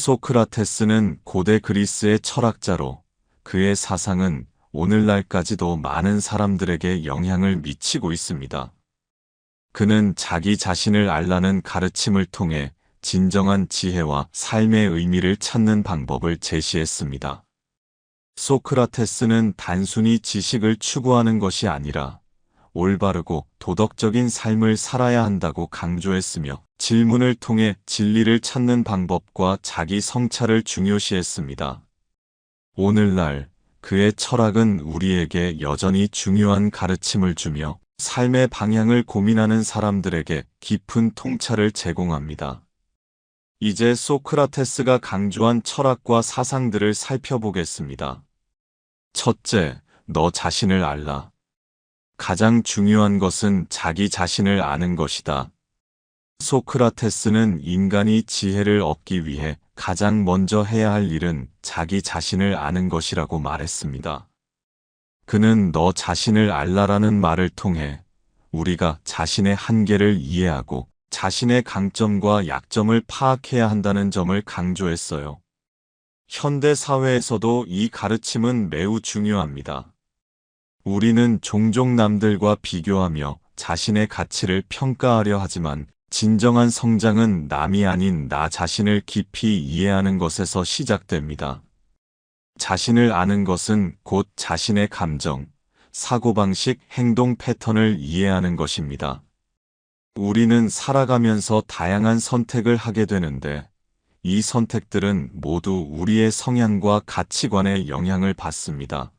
소크라테스는 고대 그리스의 철학자로 그의 사상은 오늘날까지도 많은 사람들에게 영향을 미치고 있습니다. 그는 자기 자신을 알라는 가르침을 통해 진정한 지혜와 삶의 의미를 찾는 방법을 제시했습니다. 소크라테스는 단순히 지식을 추구하는 것이 아니라 올바르고 도덕적인 삶을 살아야 한다고 강조했으며 질문을 통해 진리를 찾는 방법과 자기 성찰을 중요시했습니다. 오늘날 그의 철학은 우리에게 여전히 중요한 가르침을 주며 삶의 방향을 고민하는 사람들에게 깊은 통찰을 제공합니다. 이제 소크라테스가 강조한 철학과 사상들을 살펴보겠습니다. 첫째, 너 자신을 알라. 가장 중요한 것은 자기 자신을 아는 것이다. 소크라테스는 인간이 지혜를 얻기 위해 가장 먼저 해야 할 일은 자기 자신을 아는 것이라고 말했습니다. 그는 너 자신을 알라라는 말을 통해 우리가 자신의 한계를 이해하고 자신의 강점과 약점을 파악해야 한다는 점을 강조했어요. 현대 사회에서도 이 가르침은 매우 중요합니다. 우리는 종종 남들과 비교하며 자신의 가치를 평가하려 하지만 진정한 성장은 남이 아닌 나 자신을 깊이 이해하는 것에서 시작됩니다. 자신을 아는 것은 곧 자신의 감정, 사고방식, 행동 패턴을 이해하는 것입니다. 우리는 살아가면서 다양한 선택을 하게 되는데 이 선택들은 모두 우리의 성향과 가치관에 영향을 받습니다.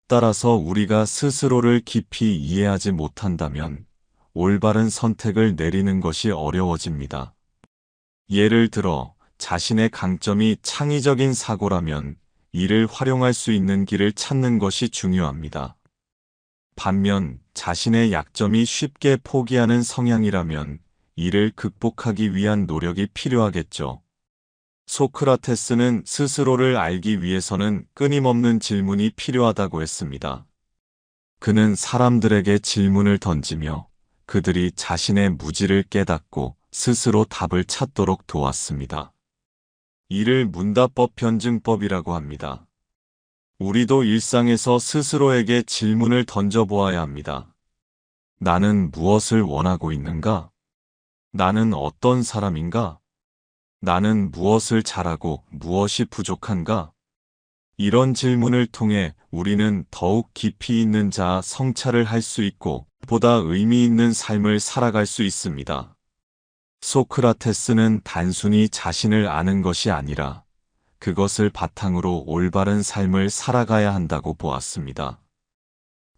따라서 우리가 스스로를 깊이 이해하지 못한다면 올바른 선택을 내리는 것이 어려워집니다. 예를 들어 자신의 강점이 창의적인 사고라면 이를 활용할 수 있는 길을 찾는 것이 중요합니다. 반면 자신의 약점이 쉽게 포기하는 성향이라면 이를 극복하기 위한 노력이 필요하겠죠. 소크라테스는 스스로를 알기 위해서는 끊임없는 질문이 필요하다고 했습니다. 그는 사람들에게 질문을 던지며 그들이 자신의 무지를 깨닫고 스스로 답을 찾도록 도왔습니다. 이를 문답법 변증법이라고 합니다. 우리도 일상에서 스스로에게 질문을 던져보아야 합니다. 나는 무엇을 원하고 있는가? 나는 어떤 사람인가? 나는 무엇을 잘하고 무엇이 부족한가? 이런 질문을 통해 우리는 더욱 깊이 있는 자아 성찰을 할 수 있고 보다 의미 있는 삶을 살아갈 수 있습니다. 소크라테스는 단순히 자신을 아는 것이 아니라 그것을 바탕으로 올바른 삶을 살아가야 한다고 보았습니다.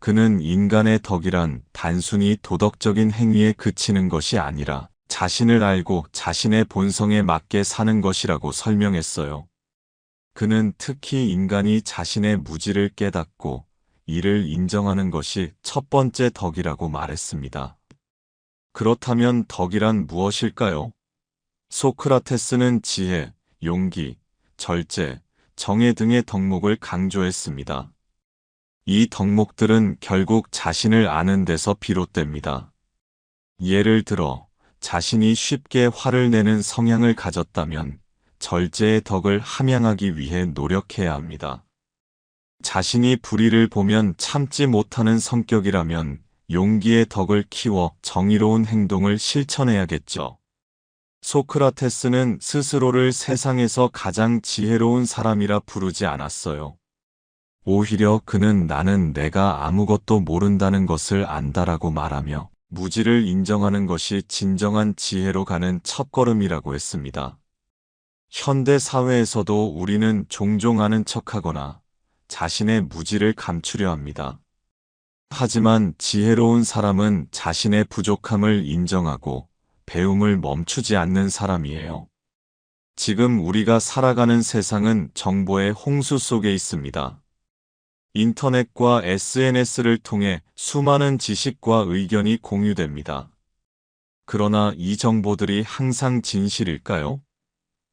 그는 인간의 덕이란 단순히 도덕적인 행위에 그치는 것이 아니라 자신을 알고 자신의 본성에 맞게 사는 것이라고 설명했어요. 그는 특히 인간이 자신의 무지를 깨닫고 이를 인정하는 것이 첫 번째 덕이라고 말했습니다. 그렇다면 덕이란 무엇일까요? 소크라테스는 지혜, 용기, 절제, 정의 등의 덕목을 강조했습니다. 이 덕목들은 결국 자신을 아는 데서 비롯됩니다. 예를 들어 자신이 쉽게 화를 내는 성향을 가졌다면 절제의 덕을 함양하기 위해 노력해야 합니다. 자신이 불의를 보면 참지 못하는 성격이라면 용기의 덕을 키워 정의로운 행동을 실천해야겠죠. 소크라테스는 스스로를 세상에서 가장 지혜로운 사람이라 부르지 않았어요. 오히려 그는 나는 내가 아무것도 모른다는 것을 안다라고 말하며 무지를 인정하는 것이 진정한 지혜로 가는 첫걸음이라고 했습니다. 현대 사회에서도 우리는 종종 아는 척하거나 자신의 무지를 감추려 합니다. 하지만 지혜로운 사람은 자신의 부족함을 인정하고 배움을 멈추지 않는 사람이에요. 지금 우리가 살아가는 세상은 정보의 홍수 속에 있습니다. 인터넷과 SNS를 통해 수많은 지식과 의견이 공유됩니다. 그러나 이 정보들이 항상 진실일까요?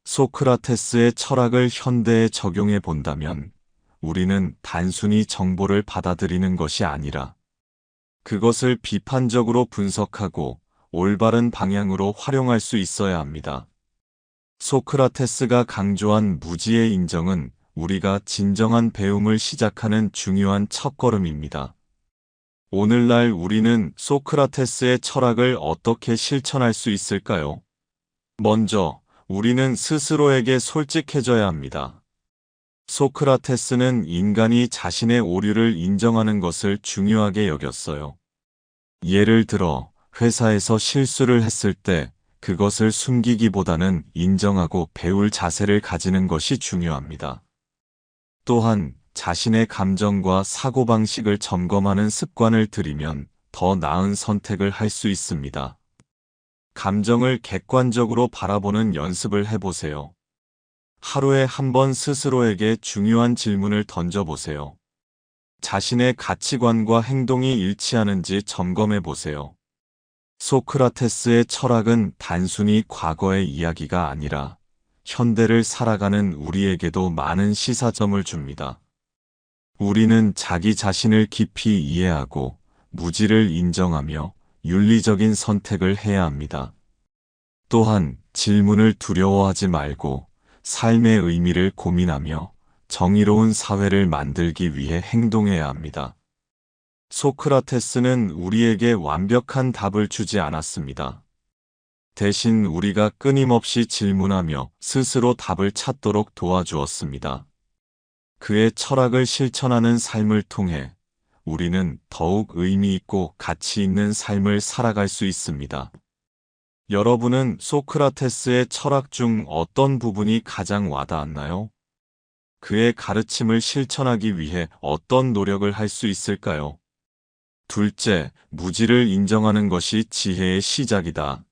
소크라테스의 철학을 현대에 적용해 본다면 우리는 단순히 정보를 받아들이는 것이 아니라 그것을 비판적으로 분석하고 올바른 방향으로 활용할 수 있어야 합니다. 소크라테스가 강조한 무지의 인정은 우리가 진정한 배움을 시작하는 중요한 첫걸음입니다. 오늘날 우리는 소크라테스의 철학을 어떻게 실천할 수 있을까요? 먼저, 우리는 스스로에게 솔직해져야 합니다. 소크라테스는 인간이 자신의 오류를 인정하는 것을 중요하게 여겼어요. 예를 들어, 회사에서 실수를 했을 때 그것을 숨기기보다는 인정하고 배울 자세를 가지는 것이 중요합니다. 또한 자신의 감정과 사고방식을 점검하는 습관을 들이면 더 나은 선택을 할 수 있습니다. 감정을 객관적으로 바라보는 연습을 해보세요. 하루에 한 번 스스로에게 중요한 질문을 던져보세요. 자신의 가치관과 행동이 일치하는지 점검해보세요. 소크라테스의 철학은 단순히 과거의 이야기가 아니라 현대를 살아가는 우리에게도 많은 시사점을 줍니다. 우리는 자기 자신을 깊이 이해하고 무지를 인정하며 윤리적인 선택을 해야 합니다. 또한 질문을 두려워하지 말고 삶의 의미를 고민하며 정의로운 사회를 만들기 위해 행동해야 합니다. 소크라테스는 우리에게 완벽한 답을 주지 않았습니다. 대신 우리가 끊임없이 질문하며 스스로 답을 찾도록 도와주었습니다. 그의 철학을 실천하는 삶을 통해 우리는 더욱 의미 있고 가치 있는 삶을 살아갈 수 있습니다. 여러분은 소크라테스의 철학 중 어떤 부분이 가장 와닿았나요? 그의 가르침을 실천하기 위해 어떤 노력을 할 수 있을까요? 둘째, 무지를 인정하는 것이 지혜의 시작이다.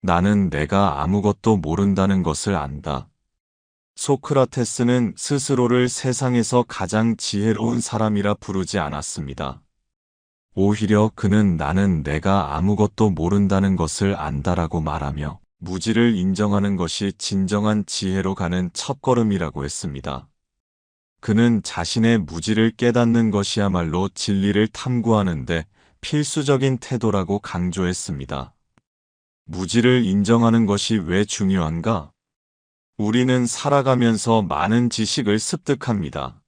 나는 내가 아무것도 모른다는 것을 안다. 소크라테스는 스스로를 세상에서 가장 지혜로운 사람이라 부르지 않았습니다. 오히려 그는 나는 내가 아무것도 모른다는 것을 안다라고 말하며 무지를 인정하는 것이 진정한 지혜로 가는 첫걸음이라고 했습니다. 그는 자신의 무지를 깨닫는 것이야말로 진리를 탐구하는데 필수적인 태도라고 강조했습니다. 무지를 인정하는 것이 왜 중요한가? 우리는 살아가면서 많은 지식을 습득합니다.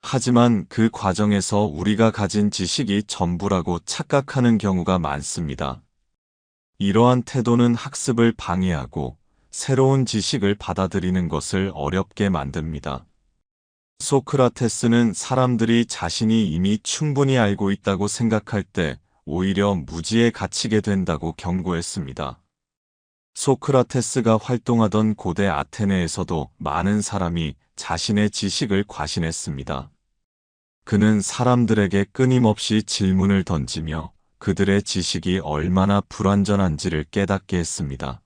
하지만 그 과정에서 우리가 가진 지식이 전부라고 착각하는 경우가 많습니다. 이러한 태도는 학습을 방해하고 새로운 지식을 받아들이는 것을 어렵게 만듭니다. 소크라테스는 사람들이 자신이 이미 충분히 알고 있다고 생각할 때 오히려 무지에 갇히게 된다고 경고했습니다. 소크라테스가 활동하던 고대 아테네에서도 많은 사람이 자신의 지식을 과신했습니다. 그는 사람들에게 끊임없이 질문을 던지며 그들의 지식이 얼마나 불완전한지를 깨닫게 했습니다.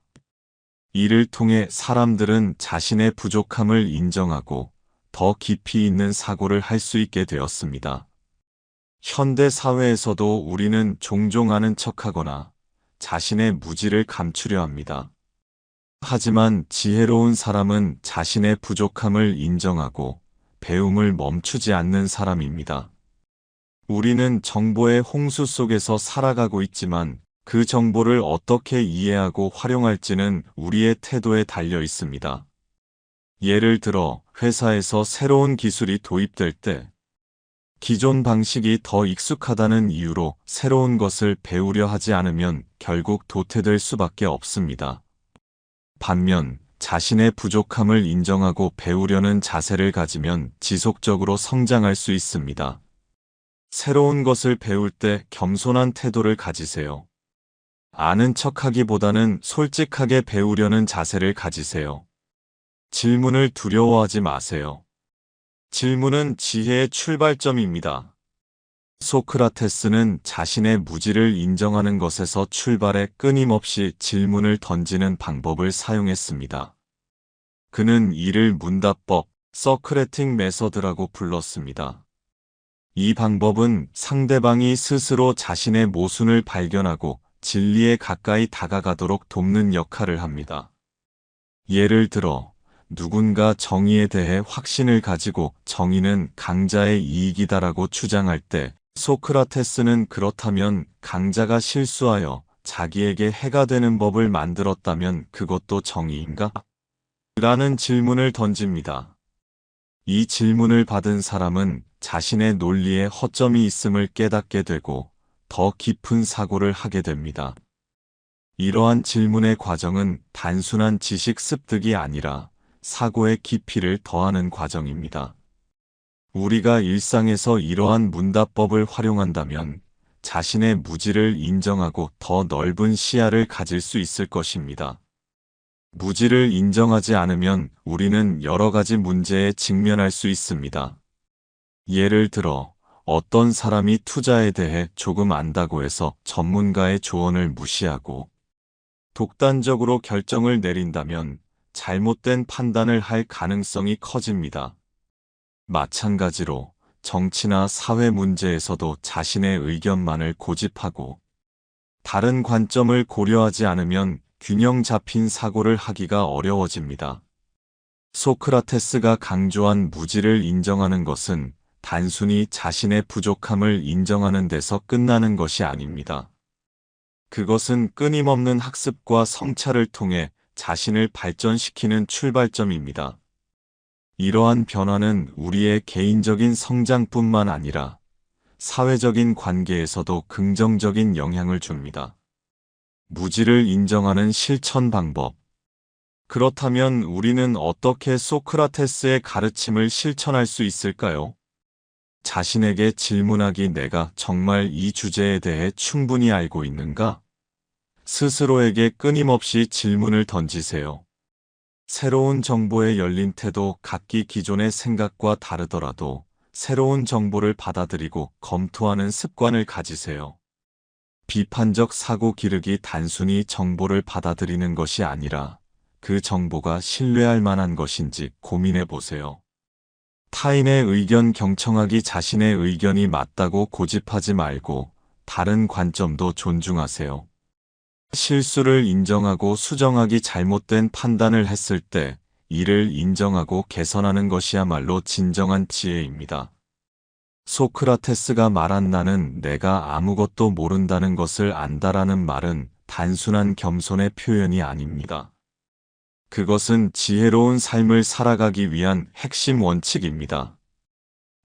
이를 통해 사람들은 자신의 부족함을 인정하고 더 깊이 있는 사고를 할 수 있게 되었습니다. 현대 사회에서도 우리는 종종 아는 척하거나 자신의 무지를 감추려 합니다. 하지만 지혜로운 사람은 자신의 부족함을 인정하고 배움을 멈추지 않는 사람입니다. 우리는 정보의 홍수 속에서 살아가고 있지만 그 정보를 어떻게 이해하고 활용할지는 우리의 태도에 달려 있습니다. 예를 들어 회사에서 새로운 기술이 도입될 때 기존 방식이 더 익숙하다는 이유로 새로운 것을 배우려 하지 않으면 결국 도태될 수밖에 없습니다. 반면 자신의 부족함을 인정하고 배우려는 자세를 가지면 지속적으로 성장할 수 있습니다. 새로운 것을 배울 때 겸손한 태도를 가지세요. 아는 척하기보다는 솔직하게 배우려는 자세를 가지세요. 질문을 두려워하지 마세요. 질문은 지혜의 출발점입니다. 소크라테스는 자신의 무지를 인정하는 것에서 출발해 끊임없이 질문을 던지는 방법을 사용했습니다. 그는 이를 문답법, 서크레틱 메서드라고 불렀습니다. 이 방법은 상대방이 스스로 자신의 모순을 발견하고 진리에 가까이 다가가도록 돕는 역할을 합니다. 예를 들어, 누군가 정의에 대해 확신을 가지고 정의는 강자의 이익이다라고 주장할 때 소크라테스는 그렇다면 강자가 실수하여 자기에게 해가 되는 법을 만들었다면 그것도 정의인가? 라는 질문을 던집니다. 이 질문을 받은 사람은 자신의 논리에 허점이 있음을 깨닫게 되고 더 깊은 사고를 하게 됩니다. 이러한 질문의 과정은 단순한 지식 습득이 아니라 사고의 깊이를 더하는 과정입니다. 우리가 일상에서 이러한 문답법을 활용한다면 자신의 무지를 인정하고 더 넓은 시야를 가질 수 있을 것입니다. 무지를 인정하지 않으면 우리는 여러 가지 문제에 직면할 수 있습니다. 예를 들어, 어떤 사람이 투자에 대해 조금 안다고 해서 전문가의 조언을 무시하고 독단적으로 결정을 내린다면 잘못된 판단을 할 가능성이 커집니다. 마찬가지로 정치나 사회 문제에서도 자신의 의견만을 고집하고 다른 관점을 고려하지 않으면 균형 잡힌 사고를 하기가 어려워집니다. 소크라테스가 강조한 무지를 인정하는 것은 단순히 자신의 부족함을 인정하는 데서 끝나는 것이 아닙니다. 그것은 끊임없는 학습과 성찰을 통해 자신을 발전시키는 출발점입니다. 이러한 변화는 우리의 개인적인 성장뿐만 아니라 사회적인 관계에서도 긍정적인 영향을 줍니다. 무지를 인정하는 실천 방법. 그렇다면 우리는 어떻게 소크라테스의 가르침을 실천할 수 있을까요? 자신에게 질문하기 내가 정말 이 주제에 대해 충분히 알고 있는가? 스스로에게 끊임없이 질문을 던지세요. 새로운 정보에 열린 태도, 각기 기존의 생각과 다르더라도 새로운 정보를 받아들이고 검토하는 습관을 가지세요. 비판적 사고 기르기 단순히 정보를 받아들이는 것이 아니라 그 정보가 신뢰할 만한 것인지 고민해 보세요. 타인의 의견 경청하기 자신의 의견이 맞다고 고집하지 말고 다른 관점도 존중하세요. 실수를 인정하고 수정하기 잘못된 판단을 했을 때 이를 인정하고 개선하는 것이야말로 진정한 지혜입니다. 소크라테스가 말한 나는 내가 아무것도 모른다는 것을 안다라는 말은 단순한 겸손의 표현이 아닙니다. 그것은 지혜로운 삶을 살아가기 위한 핵심 원칙입니다.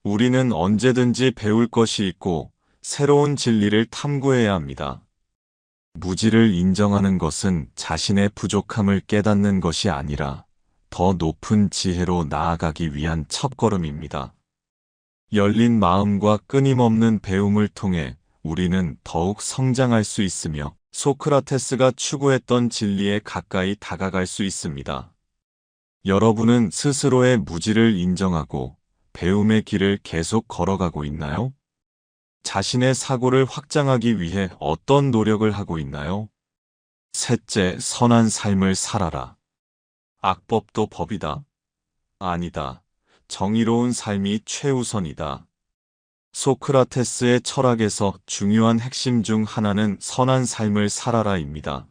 우리는 언제든지 배울 것이 있고 새로운 진리를 탐구해야 합니다. 무지를 인정하는 것은 자신의 부족함을 깨닫는 것이 아니라 더 높은 지혜로 나아가기 위한 첫걸음입니다. 열린 마음과 끊임없는 배움을 통해 우리는 더욱 성장할 수 있으며 소크라테스가 추구했던 진리에 가까이 다가갈 수 있습니다. 여러분은 스스로의 무지를 인정하고 배움의 길을 계속 걸어가고 있나요? 자신의 사고를 확장하기 위해 어떤 노력을 하고 있나요? 셋째, 선한 삶을 살아라. 악법도 법이다. 아니다. 정의로운 삶이 최우선이다. 소크라테스의 철학에서 중요한 핵심 중 하나는 선한 삶을 살아라입니다.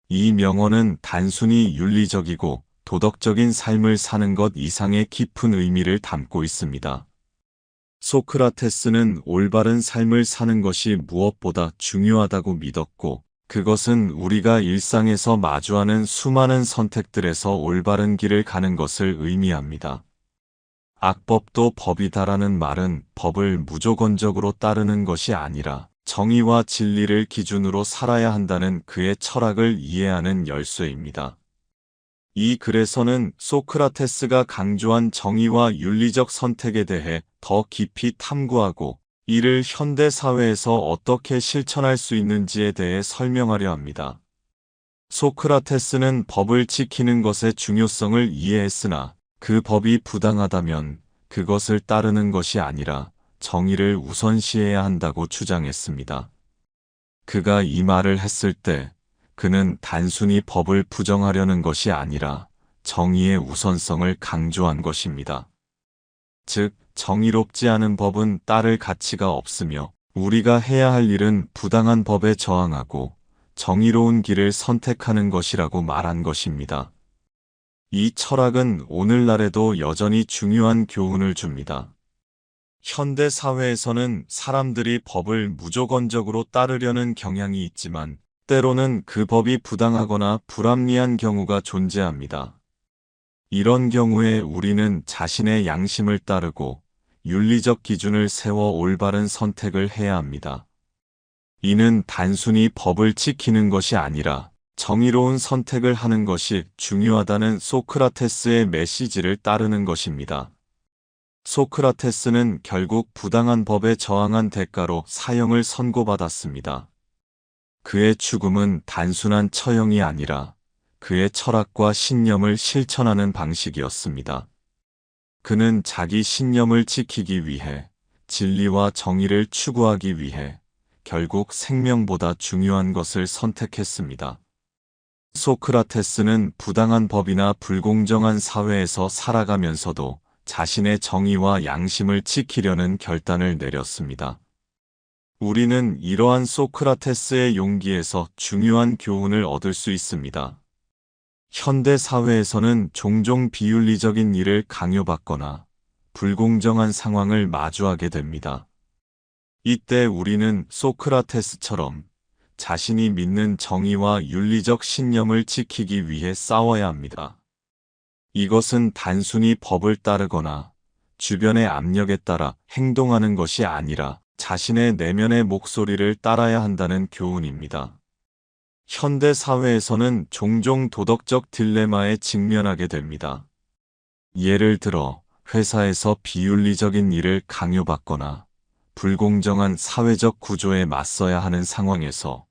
이 명언은 단순히 윤리적이고 도덕적인 삶을 사는 것 이상의 깊은 의미를 담고 있습니다. 소크라테스는 올바른 삶을 사는 것이 무엇보다 중요하다고 믿었고, 그것은 우리가 일상에서 마주하는 수많은 선택들에서 올바른 길을 가는 것을 의미합니다. 악법도 법이다라는 말은 법을 무조건적으로 따르는 것이 아니라 정의와 진리를 기준으로 살아야 한다는 그의 철학을 이해하는 열쇠입니다. 이 글에서는 소크라테스가 강조한 정의와 윤리적 선택에 대해 더 깊이 탐구하고 이를 현대 사회에서 어떻게 실천할 수 있는지에 대해 설명하려 합니다. 소크라테스는 법을 지키는 것의 중요성을 이해했으나 그 법이 부당하다면 그것을 따르는 것이 아니라 정의를 우선시해야 한다고 주장했습니다. 그가 이 말을 했을 때 그는 단순히 법을 부정하려는 것이 아니라 정의의 우선성을 강조한 것입니다. 즉, 정의롭지 않은 법은 따를 가치가 없으며 우리가 해야 할 일은 부당한 법에 저항하고 정의로운 길을 선택하는 것이라고 말한 것입니다. 이 철학은 오늘날에도 여전히 중요한 교훈을 줍니다. 현대 사회에서는 사람들이 법을 무조건적으로 따르려는 경향이 있지만 때로는 그 법이 부당하거나 불합리한 경우가 존재합니다. 이런 경우에 우리는 자신의 양심을 따르고 윤리적 기준을 세워 올바른 선택을 해야 합니다. 이는 단순히 법을 지키는 것이 아니라 정의로운 선택을 하는 것이 중요하다는 소크라테스의 메시지를 따르는 것입니다. 소크라테스는 결국 부당한 법에 저항한 대가로 사형을 선고받았습니다. 그의 죽음은 단순한 처형이 아니라 그의 철학과 신념을 실천하는 방식이었습니다. 그는 자기 신념을 지키기 위해 진리와 정의를 추구하기 위해 결국 생명보다 중요한 것을 선택했습니다. 소크라테스는 부당한 법이나 불공정한 사회에서 살아가면서도 자신의 정의와 양심을 지키려는 결단을 내렸습니다. 우리는 이러한 소크라테스의 용기에서 중요한 교훈을 얻을 수 있습니다. 현대 사회에서는 종종 비윤리적인 일을 강요받거나 불공정한 상황을 마주하게 됩니다. 이때 우리는 소크라테스처럼 자신이 믿는 정의와 윤리적 신념을 지키기 위해 싸워야 합니다. 이것은 단순히 법을 따르거나 주변의 압력에 따라 행동하는 것이 아니라 자신의 내면의 목소리를 따라야 한다는 교훈입니다. 현대 사회에서는 종종 도덕적 딜레마에 직면하게 됩니다. 예를 들어 회사에서 비윤리적인 일을 강요받거나 불공정한 사회적 구조에 맞서야 하는 상황에서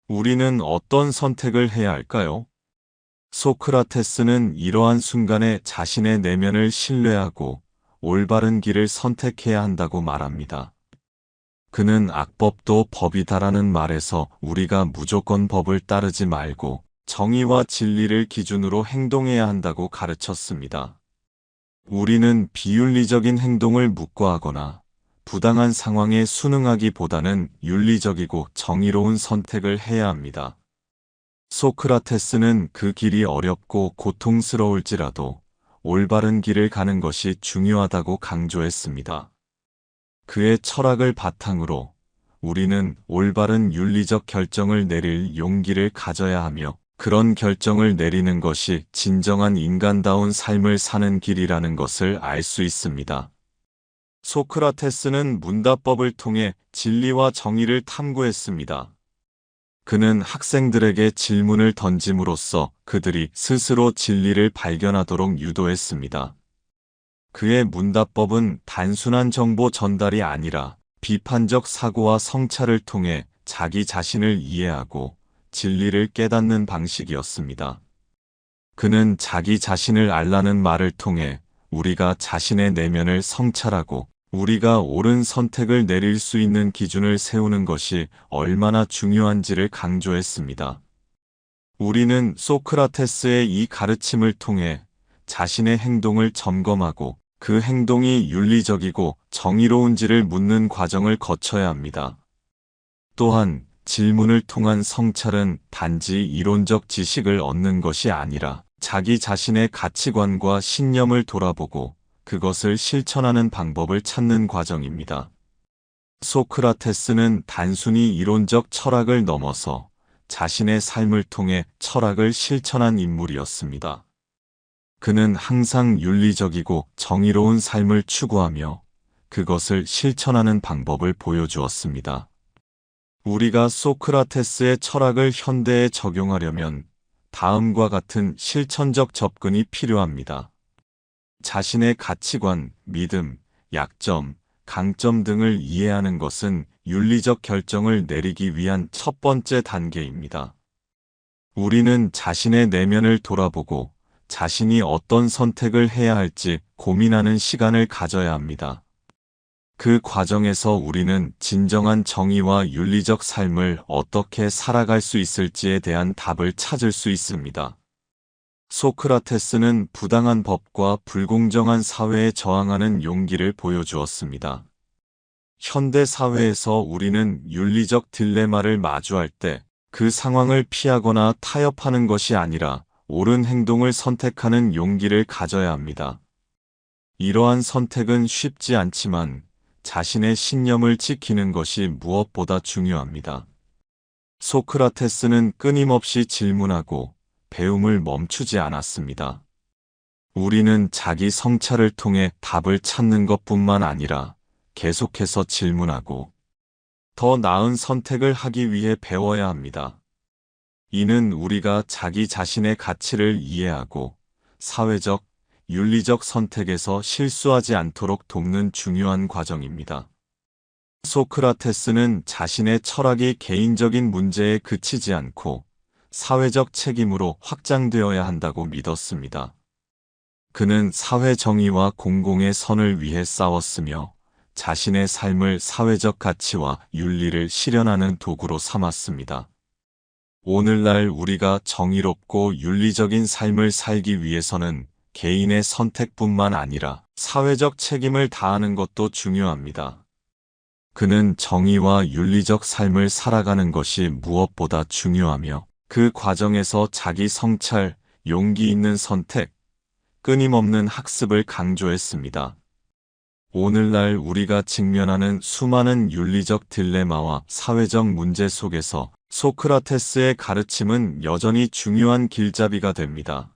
우리는 어떤 선택을 해야 할까요? 소크라테스는 이러한 순간에 자신의 내면을 신뢰하고 올바른 길을 선택해야 한다고 말합니다. 그는 악법도 법이다라는 말에서 우리가 무조건 법을 따르지 말고 정의와 진리를 기준으로 행동해야 한다고 가르쳤습니다. 우리는 비윤리적인 행동을 묵과하거나 부당한 상황에 순응하기보다는 윤리적이고 정의로운 선택을 해야 합니다. 소크라테스는 그 길이 어렵고 고통스러울지라도 올바른 길을 가는 것이 중요하다고 강조했습니다. 그의 철학을 바탕으로 우리는 올바른 윤리적 결정을 내릴 용기를 가져야 하며 그런 결정을 내리는 것이 진정한 인간다운 삶을 사는 길이라는 것을 알 수 있습니다. 소크라테스는 문답법을 통해 진리와 정의를 탐구했습니다. 그는 학생들에게 질문을 던짐으로써 그들이 스스로 진리를 발견하도록 유도했습니다. 그의 문답법은 단순한 정보 전달이 아니라 비판적 사고와 성찰을 통해 자기 자신을 이해하고 진리를 깨닫는 방식이었습니다. 그는 자기 자신을 알라는 말을 통해 우리가 자신의 내면을 성찰하고 우리가 옳은 선택을 내릴 수 있는 기준을 세우는 것이 얼마나 중요한지를 강조했습니다. 우리는 소크라테스의 이 가르침을 통해 자신의 행동을 점검하고 그 행동이 윤리적이고 정의로운지를 묻는 과정을 거쳐야 합니다. 또한 질문을 통한 성찰은 단지 이론적 지식을 얻는 것이 아니라 자기 자신의 가치관과 신념을 돌아보고 그것을 실천하는 방법을 찾는 과정입니다. 소크라테스는 단순히 이론적 철학을 넘어서 자신의 삶을 통해 철학을 실천한 인물이었습니다. 그는 항상 윤리적이고 정의로운 삶을 추구하며 그것을 실천하는 방법을 보여주었습니다. 우리가 소크라테스의 철학을 현대에 적용하려면 다음과 같은 실천적 접근이 필요합니다. 자신의 가치관, 믿음, 약점, 강점 등을 이해하는 것은 윤리적 결정을 내리기 위한 첫 번째 단계입니다. 우리는 자신의 내면을 돌아보고 자신이 어떤 선택을 해야 할지 고민하는 시간을 가져야 합니다. 그 과정에서 우리는 진정한 정의와 윤리적 삶을 어떻게 살아갈 수 있을지에 대한 답을 찾을 수 있습니다. 소크라테스는 부당한 법과 불공정한 사회에 저항하는 용기를 보여주었습니다. 현대 사회에서 우리는 윤리적 딜레마를 마주할 때 그 상황을 피하거나 타협하는 것이 아니라 옳은 행동을 선택하는 용기를 가져야 합니다. 이러한 선택은 쉽지 않지만 자신의 신념을 지키는 것이 무엇보다 중요합니다. 소크라테스는 끊임없이 질문하고 배움을 멈추지 않았습니다. 우리는 자기 성찰을 통해 답을 찾는 것뿐만 아니라 계속해서 질문하고 더 나은 선택을 하기 위해 배워야 합니다. 이는 우리가 자기 자신의 가치를 이해하고 사회적, 윤리적 선택에서 실수하지 않도록 돕는 중요한 과정입니다. 소크라테스는 자신의 철학이 개인적인 문제에 그치지 않고 사회적 책임으로 확장되어야 한다고 믿었습니다. 그는 사회 정의와 공공의 선을 위해 싸웠으며 자신의 삶을 사회적 가치와 윤리를 실현하는 도구로 삼았습니다. 오늘날 우리가 정의롭고 윤리적인 삶을 살기 위해서는 개인의 선택뿐만 아니라 사회적 책임을 다하는 것도 중요합니다. 그는 정의와 윤리적 삶을 살아가는 것이 무엇보다 중요하며 그 과정에서 자기 성찰, 용기 있는 선택, 끊임없는 학습을 강조했습니다. 오늘날 우리가 직면하는 수많은 윤리적 딜레마와 사회적 문제 속에서 소크라테스의 가르침은 여전히 중요한 길잡이가 됩니다.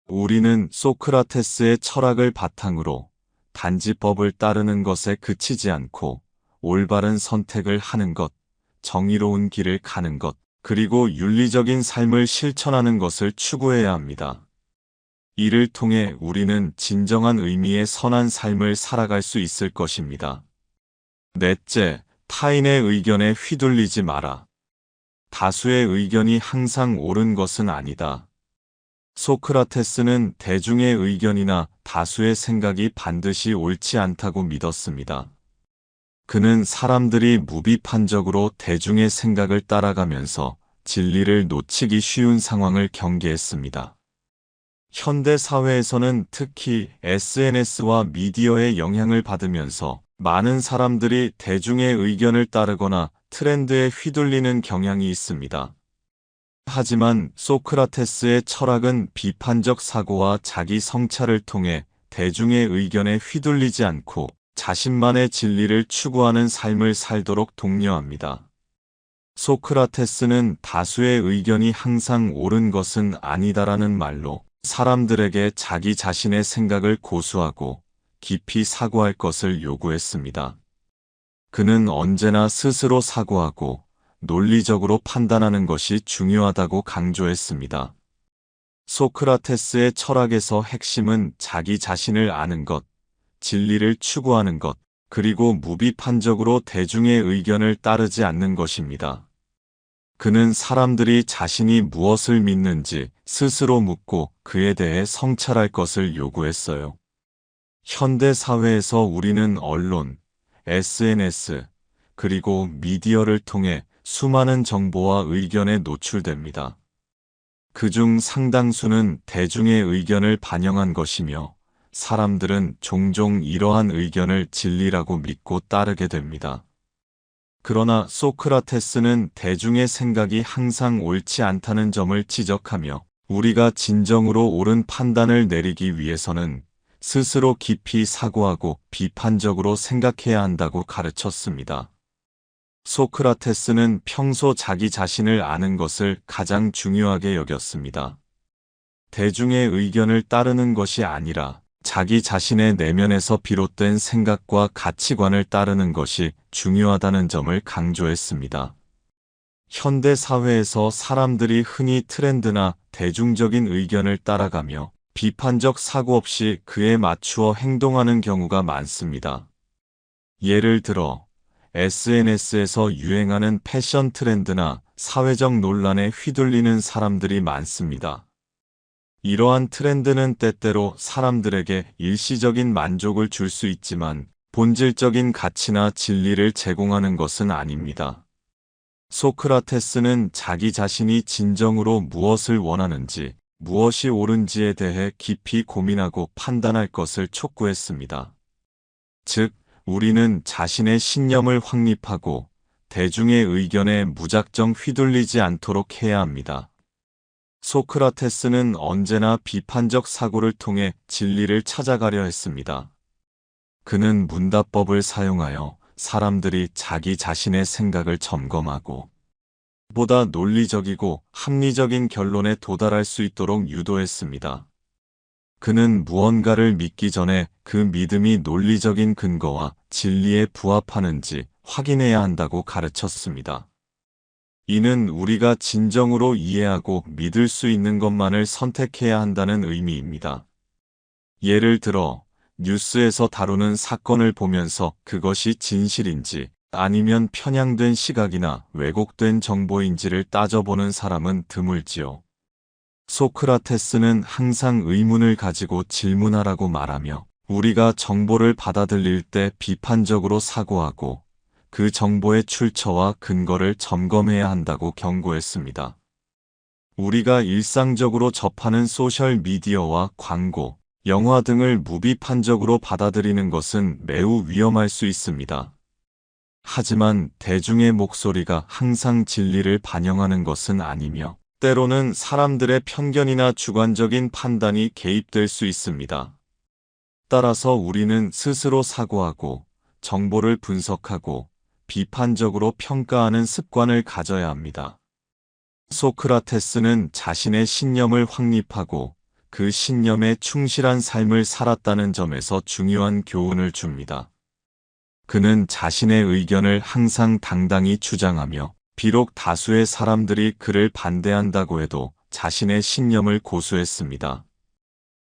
우리는 소크라테스의 철학을 바탕으로 단지 법을 따르는 것에 그치지 않고 올바른 선택을 하는 것, 정의로운 길을 가는 것, 그리고 윤리적인 삶을 실천하는 것을 추구해야 합니다. 이를 통해 우리는 진정한 의미의 선한 삶을 살아갈 수 있을 것입니다. 넷째, 타인의 의견에 휘둘리지 마라. 다수의 의견이 항상 옳은 것은 아니다. 소크라테스는 대중의 의견이나 다수의 생각이 반드시 옳지 않다고 믿었습니다. 그는 사람들이 무비판적으로 대중의 생각을 따라가면서 진리를 놓치기 쉬운 상황을 경계했습니다. 현대 사회에서는 특히 SNS와 미디어의 영향을 받으면서 많은 사람들이 대중의 의견을 따르거나 트렌드에 휘둘리는 경향이 있습니다. 하지만 소크라테스의 철학은 비판적 사고와 자기 성찰을 통해 대중의 의견에 휘둘리지 않고 자신만의 진리를 추구하는 삶을 살도록 독려합니다. 소크라테스는 다수의 의견이 항상 옳은 것은 아니다라는 말로 사람들에게 자기 자신의 생각을 고수하고 깊이 사고할 것을 요구했습니다. 그는 언제나 스스로 사고하고 논리적으로 판단하는 것이 중요하다고 강조했습니다. 소크라테스의 철학에서 핵심은 자기 자신을 아는 것, 진리를 추구하는 것, 그리고 무비판적으로 대중의 의견을 따르지 않는 것입니다. 그는 사람들이 자신이 무엇을 믿는지 스스로 묻고 그에 대해 성찰할 것을 요구했어요. 현대 사회에서 우리는 언론, SNS, 그리고 미디어를 통해 수많은 정보와 의견에 노출됩니다. 그중 상당수는 대중의 의견을 반영한 것이며 사람들은 종종 이러한 의견을 진리라고 믿고 따르게 됩니다. 그러나 소크라테스는 대중의 생각이 항상 옳지 않다는 점을 지적하며 우리가 진정으로 옳은 판단을 내리기 위해서는 스스로 깊이 사고하고 비판적으로 생각해야 한다고 가르쳤습니다. 소크라테스는 평소 자기 자신을 아는 것을 가장 중요하게 여겼습니다. 대중의 의견을 따르는 것이 아니라 자기 자신의 내면에서 비롯된 생각과 가치관을 따르는 것이 중요하다는 점을 강조했습니다. 현대 사회에서 사람들이 흔히 트렌드나 대중적인 의견을 따라가며 비판적 사고 없이 그에 맞추어 행동하는 경우가 많습니다. 예를 들어 SNS에서 유행하는 패션 트렌드나 사회적 논란에 휘둘리는 사람들이 많습니다. 이러한 트렌드는 때때로 사람들에게 일시적인 만족을 줄 수 있지만 본질적인 가치나 진리를 제공하는 것은 아닙니다. 소크라테스는 자기 자신이 진정으로 무엇을 원하는지, 무엇이 옳은지에 대해 깊이 고민하고 판단할 것을 촉구했습니다. 즉, 우리는 자신의 신념을 확립하고 대중의 의견에 무작정 휘둘리지 않도록 해야 합니다. 소크라테스는 언제나 비판적 사고를 통해 진리를 찾아가려 했습니다. 그는 문답법을 사용하여 사람들이 자기 자신의 생각을 점검하고 보다 논리적이고 합리적인 결론에 도달할 수 있도록 유도했습니다. 그는 무언가를 믿기 전에 그 믿음이 논리적인 근거와 진리에 부합하는지 확인해야 한다고 가르쳤습니다. 이는 우리가 진정으로 이해하고 믿을 수 있는 것만을 선택해야 한다는 의미입니다. 예를 들어, 뉴스에서 다루는 사건을 보면서 그것이 진실인지 아니면 편향된 시각이나 왜곡된 정보인지를 따져보는 사람은 드물지요. 소크라테스는 항상 의문을 가지고 질문하라고 말하며 우리가 정보를 받아들일 때 비판적으로 사고하고 그 정보의 출처와 근거를 점검해야 한다고 경고했습니다. 우리가 일상적으로 접하는 소셜미디어와 광고, 영화 등을 무비판적으로 받아들이는 것은 매우 위험할 수 있습니다. 하지만 대중의 목소리가 항상 진리를 반영하는 것은 아니며 때로는 사람들의 편견이나 주관적인 판단이 개입될 수 있습니다. 따라서 우리는 스스로 사고하고 정보를 분석하고 비판적으로 평가하는 습관을 가져야 합니다. 소크라테스는 자신의 신념을 확립하고 그 신념에 충실한 삶을 살았다는 점에서 중요한 교훈을 줍니다. 그는 자신의 의견을 항상 당당히 주장하며 비록 다수의 사람들이 그를 반대한다고 해도 자신의 신념을 고수했습니다.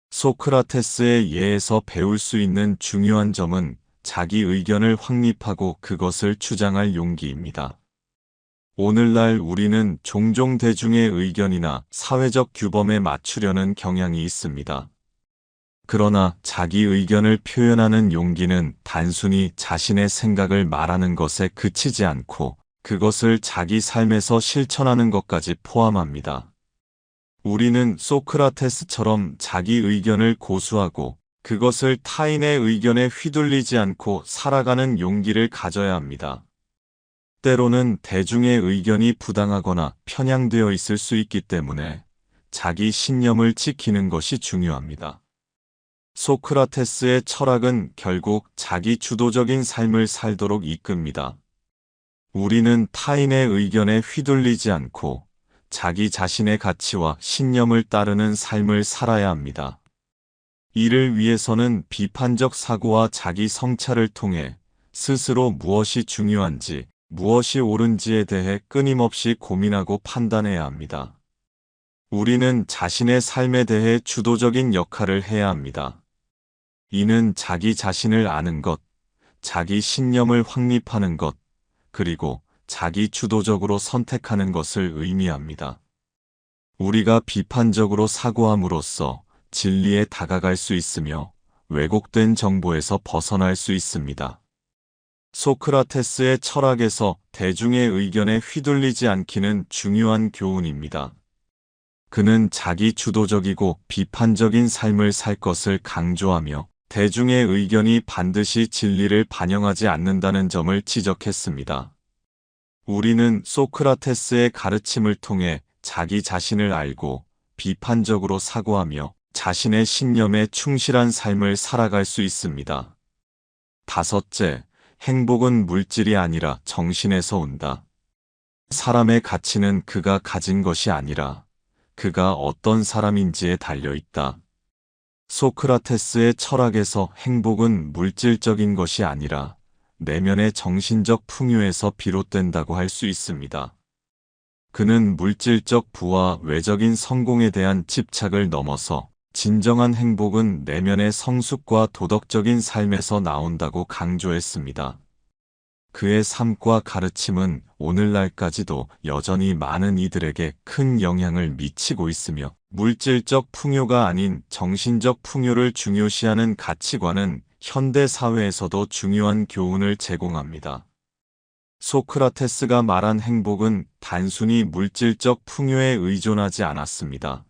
소크라테스의 예에서 배울 수 있는 중요한 점은 자기 의견을 확립하고 그것을 주장할 용기입니다. 오늘날 우리는 종종 대중의 의견이나 사회적 규범에 맞추려는 경향이 있습니다. 그러나 자기 의견을 표현하는 용기는 단순히 자신의 생각을 말하는 것에 그치지 않고 그것을 자기 삶에서 실천하는 것까지 포함합니다. 우리는 소크라테스처럼 자기 의견을 고수하고 그것을 타인의 의견에 휘둘리지 않고 살아가는 용기를 가져야 합니다. 때로는 대중의 의견이 부당하거나 편향되어 있을 수 있기 때문에 자기 신념을 지키는 것이 중요합니다. 소크라테스의 철학은 결국 자기 주도적인 삶을 살도록 이끕니다. 우리는 타인의 의견에 휘둘리지 않고 자기 자신의 가치와 신념을 따르는 삶을 살아야 합니다. 이를 위해서는 비판적 사고와 자기 성찰을 통해 스스로 무엇이 중요한지, 무엇이 옳은지에 대해 끊임없이 고민하고 판단해야 합니다. 우리는 자신의 삶에 대해 주도적인 역할을 해야 합니다. 이는 자기 자신을 아는 것, 자기 신념을 확립하는 것, 그리고 자기 주도적으로 선택하는 것을 의미합니다. 우리가 비판적으로 사고함으로써 진리에 다가갈 수 있으며 왜곡된 정보에서 벗어날 수 있습니다. 소크라테스의 철학에서 대중의 의견에 휘둘리지 않기는 중요한 교훈입니다. 그는 자기 주도적이고 비판적인 삶을 살 것을 강조하며 대중의 의견이 반드시 진리를 반영하지 않는다는 점을 지적했습니다. 우리는 소크라테스의 가르침을 통해 자기 자신을 알고 비판적으로 사고하며 자신의 신념에 충실한 삶을 살아갈 수 있습니다. 다섯째, 행복은 물질이 아니라 정신에서 온다. 사람의 가치는 그가 가진 것이 아니라 그가 어떤 사람인지에 달려 있다. 소크라테스의 철학에서 행복은 물질적인 것이 아니라 내면의 정신적 풍요에서 비롯된다고 할 수 있습니다. 그는 물질적 부와 외적인 성공에 대한 집착을 넘어서 진정한 행복은 내면의 성숙과 도덕적인 삶에서 나온다고 강조했습니다. 그의 삶과 가르침은 오늘날까지도 여전히 많은 이들에게 큰 영향을 미치고 있으며 물질적 풍요가 아닌 정신적 풍요를 중요시하는 가치관은 현대 사회에서도 중요한 교훈을 제공합니다. 소크라테스가 말한 행복은 단순히 물질적 풍요에 의존하지 않았습니다.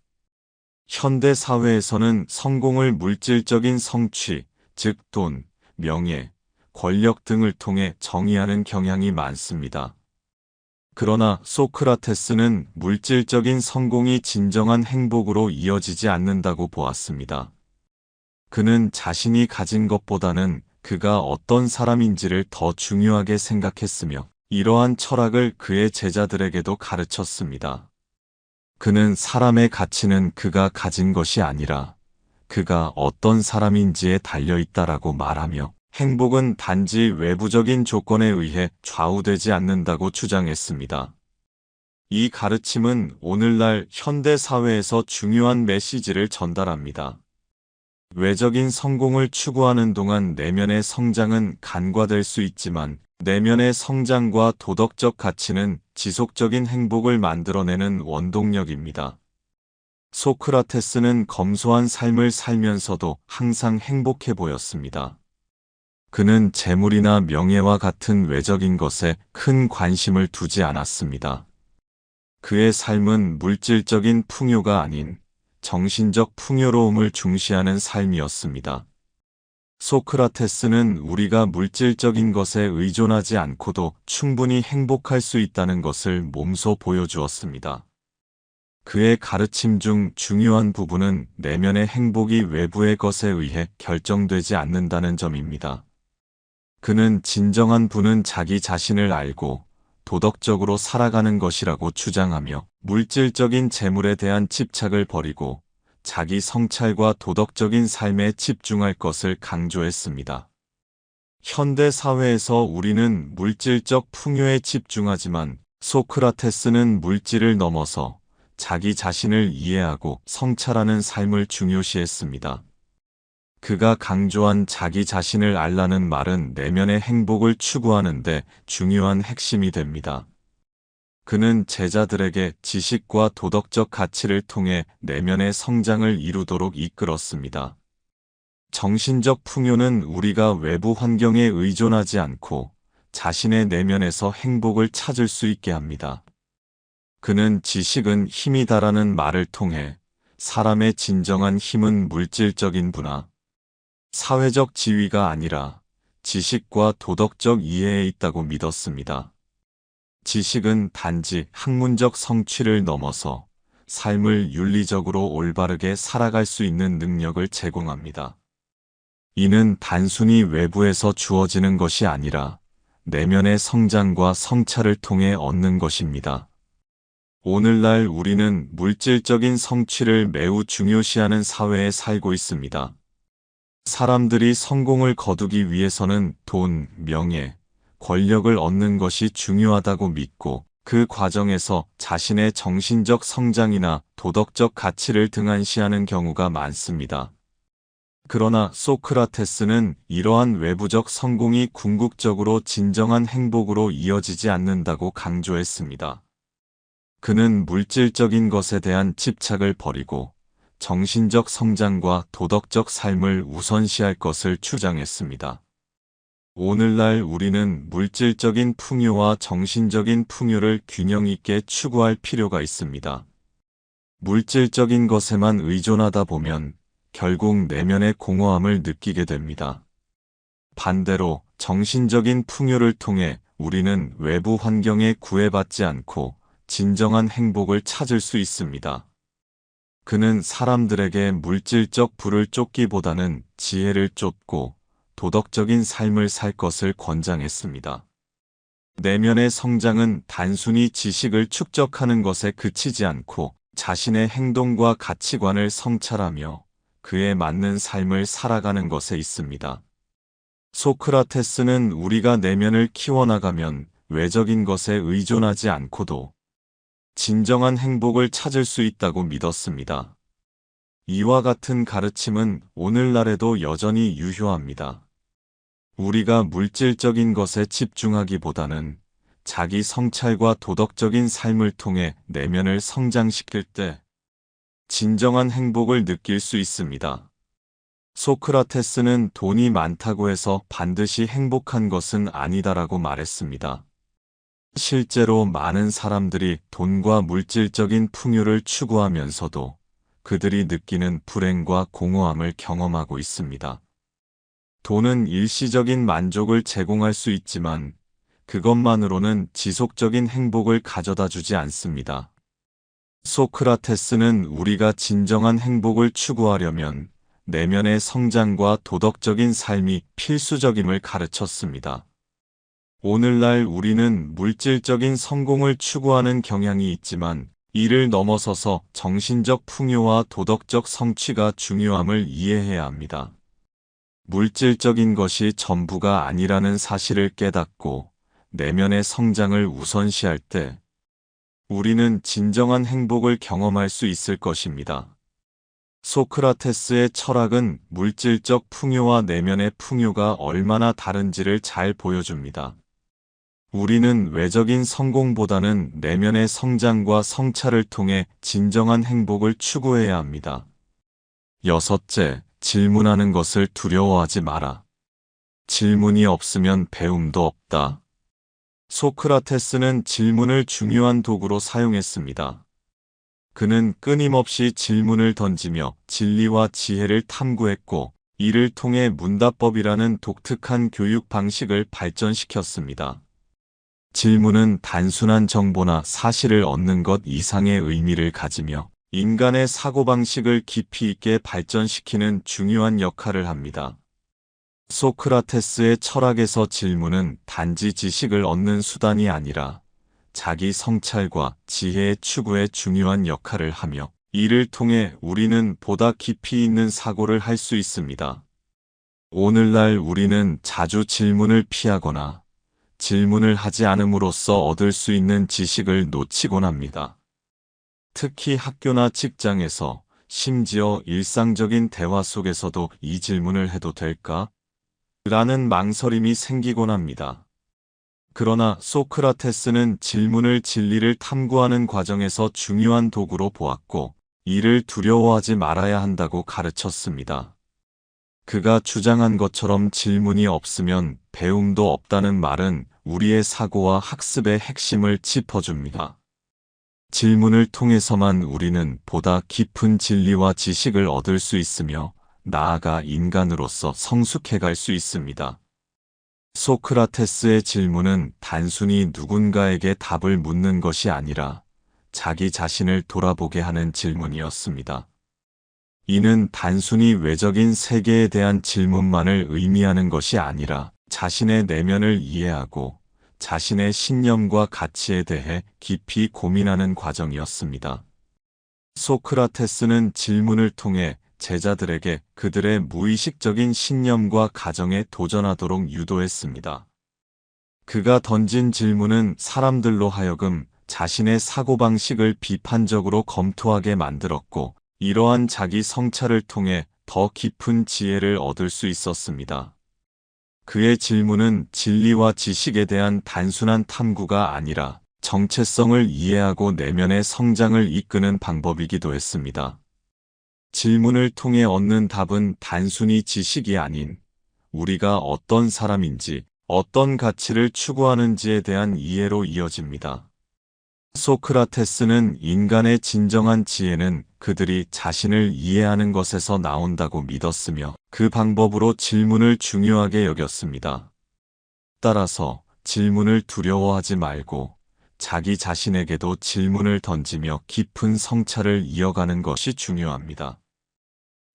현대 사회에서는 성공을 물질적인 성취, 즉 돈, 명예, 권력 등을 통해 정의하는 경향이 많습니다. 그러나 소크라테스는 물질적인 성공이 진정한 행복으로 이어지지 않는다고 보았습니다. 그는 자신이 가진 것보다는 그가 어떤 사람인지를 더 중요하게 생각했으며 이러한 철학을 그의 제자들에게도 가르쳤습니다. 그는 사람의 가치는 그가 가진 것이 아니라 그가 어떤 사람인지에 달려있다라고 말하며 행복은 단지 외부적인 조건에 의해 좌우되지 않는다고 주장했습니다. 이 가르침은 오늘날 현대 사회에서 중요한 메시지를 전달합니다. 외적인 성공을 추구하는 동안 내면의 성장은 간과될 수 있지만 내면의 성장과 도덕적 가치는 지속적인 행복을 만들어내는 원동력입니다. 소크라테스는 검소한 삶을 살면서도 항상 행복해 보였습니다. 그는 재물이나 명예와 같은 외적인 것에 큰 관심을 두지 않았습니다. 그의 삶은 물질적인 풍요가 아닌 정신적 풍요로움을 중시하는 삶이었습니다. 소크라테스는 우리가 물질적인 것에 의존하지 않고도 충분히 행복할 수 있다는 것을 몸소 보여주었습니다. 그의 가르침 중 중요한 부분은 내면의 행복이 외부의 것에 의해 결정되지 않는다는 점입니다. 그는 진정한 부는 자기 자신을 알고 도덕적으로 살아가는 것이라고 주장하며 물질적인 재물에 대한 집착을 버리고 자기 성찰과 도덕적인 삶에 집중할 것을 강조했습니다. 현대 사회에서 우리는 물질적 풍요에 집중하지만 소크라테스는 물질을 넘어서 자기 자신을 이해하고 성찰하는 삶을 중요시했습니다. 그가 강조한 자기 자신을 알라는 말은 내면의 행복을 추구하는 데 중요한 핵심이 됩니다. 그는 제자들에게 지식과 도덕적 가치를 통해 내면의 성장을 이루도록 이끌었습니다. 정신적 풍요는 우리가 외부 환경에 의존하지 않고 자신의 내면에서 행복을 찾을 수 있게 합니다. 그는 지식은 힘이다라는 말을 통해 사람의 진정한 힘은 물질적인 부나 사회적 지위가 아니라 지식과 도덕적 이해에 있다고 믿었습니다. 지식은 단지 학문적 성취를 넘어서 삶을 윤리적으로 올바르게 살아갈 수 있는 능력을 제공합니다. 이는 단순히 외부에서 주어지는 것이 아니라 내면의 성장과 성찰을 통해 얻는 것입니다. 오늘날 우리는 물질적인 성취를 매우 중요시하는 사회에 살고 있습니다. 사람들이 성공을 거두기 위해서는 돈, 명예, 권력을 얻는 것이 중요하다고 믿고 그 과정에서 자신의 정신적 성장이나 도덕적 가치를 등한시하는 경우가 많습니다. 그러나 소크라테스는 이러한 외부적 성공이 궁극적으로 진정한 행복으로 이어지지 않는다고 강조했습니다. 그는 물질적인 것에 대한 집착을 버리고 정신적 성장과 도덕적 삶을 우선시할 것을 주장했습니다. 오늘날 우리는 물질적인 풍요와 정신적인 풍요를 균형 있게 추구할 필요가 있습니다. 물질적인 것에만 의존하다 보면 결국 내면의 공허함을 느끼게 됩니다. 반대로 정신적인 풍요를 통해 우리는 외부 환경에 구애받지 않고 진정한 행복을 찾을 수 있습니다. 그는 사람들에게 물질적 부를 쫓기보다는 지혜를 쫓고 도덕적인 삶을 살 것을 권장했습니다. 내면의 성장은 단순히 지식을 축적하는 것에 그치지 않고 자신의 행동과 가치관을 성찰하며 그에 맞는 삶을 살아가는 것에 있습니다. 소크라테스는 우리가 내면을 키워나가면 외적인 것에 의존하지 않고도 진정한 행복을 찾을 수 있다고 믿었습니다. 이와 같은 가르침은 오늘날에도 여전히 유효합니다. 우리가 물질적인 것에 집중하기보다는 자기 성찰과 도덕적인 삶을 통해 내면을 성장시킬 때 진정한 행복을 느낄 수 있습니다. 소크라테스는 돈이 많다고 해서 반드시 행복한 것은 아니다라고 말했습니다. 실제로 많은 사람들이 돈과 물질적인 풍요를 추구하면서도 그들이 느끼는 불행과 공허함을 경험하고 있습니다. 돈은 일시적인 만족을 제공할 수 있지만 그것만으로는 지속적인 행복을 가져다 주지 않습니다. 소크라테스는 우리가 진정한 행복을 추구하려면 내면의 성장과 도덕적인 삶이 필수적임을 가르쳤습니다. 오늘날 우리는 물질적인 성공을 추구하는 경향이 있지만 이를 넘어서서 정신적 풍요와 도덕적 성취가 중요함을 이해해야 합니다. 물질적인 것이 전부가 아니라는 사실을 깨닫고 내면의 성장을 우선시할 때 우리는 진정한 행복을 경험할 수 있을 것입니다. 소크라테스의 철학은 물질적 풍요와 내면의 풍요가 얼마나 다른지를 잘 보여줍니다. 우리는 외적인 성공보다는 내면의 성장과 성찰을 통해 진정한 행복을 추구해야 합니다. 여섯째, 질문하는 것을 두려워하지 마라. 질문이 없으면 배움도 없다. 소크라테스는 질문을 중요한 도구로 사용했습니다. 그는 끊임없이 질문을 던지며 진리와 지혜를 탐구했고, 이를 통해 문답법이라는 독특한 교육 방식을 발전시켰습니다. 질문은 단순한 정보나 사실을 얻는 것 이상의 의미를 가지며 인간의 사고방식을 깊이 있게 발전시키는 중요한 역할을 합니다. 소크라테스의 철학에서 질문은 단지 지식을 얻는 수단이 아니라 자기 성찰과 지혜의 추구에 중요한 역할을 하며 이를 통해 우리는 보다 깊이 있는 사고를 할 수 있습니다. 오늘날 우리는 자주 질문을 피하거나 질문을 하지 않음으로써 얻을 수 있는 지식을 놓치곤 합니다. 특히 학교나 직장에서, 심지어 일상적인 대화 속에서도 이 질문을 해도 될까? 라는 망설임이 생기곤 합니다. 그러나 소크라테스는 질문을 진리를 탐구하는 과정에서 중요한 도구로 보았고, 이를 두려워하지 말아야 한다고 가르쳤습니다. 그가 주장한 것처럼 질문이 없으면 배움도 없다는 말은 우리의 사고와 학습의 핵심을 짚어줍니다. 질문을 통해서만 우리는 보다 깊은 진리와 지식을 얻을 수 있으며 나아가 인간으로서 성숙해갈 수 있습니다. 소크라테스의 질문은 단순히 누군가에게 답을 묻는 것이 아니라 자기 자신을 돌아보게 하는 질문이었습니다. 이는 단순히 외적인 세계에 대한 질문만을 의미하는 것이 아니라 자신의 내면을 이해하고 자신의 신념과 가치에 대해 깊이 고민하는 과정이었습니다. 소크라테스는 질문을 통해 제자들에게 그들의 무의식적인 신념과 가정에 도전하도록 유도했습니다. 그가 던진 질문은 사람들로 하여금 자신의 사고방식을 비판적으로 검토하게 만들었고, 이러한 자기 성찰을 통해 더 깊은 지혜를 얻을 수 있었습니다. 그의 질문은 진리와 지식에 대한 단순한 탐구가 아니라 정체성을 이해하고 내면의 성장을 이끄는 방법이기도 했습니다. 질문을 통해 얻는 답은 단순히 지식이 아닌 우리가 어떤 사람인지, 어떤 가치를 추구하는지에 대한 이해로 이어집니다. 소크라테스는 인간의 진정한 지혜는 그들이 자신을 이해하는 것에서 나온다고 믿었으며 그 방법으로 질문을 중요하게 여겼습니다. 따라서 질문을 두려워하지 말고 자기 자신에게도 질문을 던지며 깊은 성찰을 이어가는 것이 중요합니다.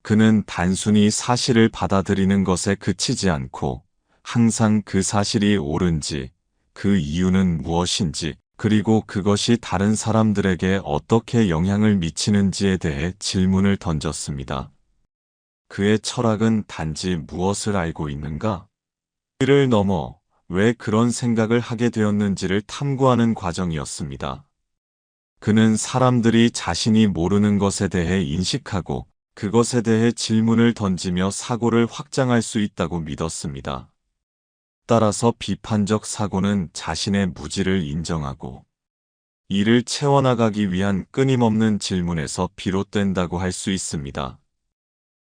그는 단순히 사실을 받아들이는 것에 그치지 않고 항상 그 사실이 옳은지, 그 이유는 무엇인지, 그리고 그것이 다른 사람들에게 어떻게 영향을 미치는지에 대해 질문을 던졌습니다. 그의 철학은 단지 무엇을 알고 있는가? 이를 넘어 왜 그런 생각을 하게 되었는지를 탐구하는 과정이었습니다. 그는 사람들이 자신이 모르는 것에 대해 인식하고 그것에 대해 질문을 던지며 사고를 확장할 수 있다고 믿었습니다. 따라서 비판적 사고는 자신의 무지를 인정하고 이를 채워나가기 위한 끊임없는 질문에서 비롯된다고 할 수 있습니다.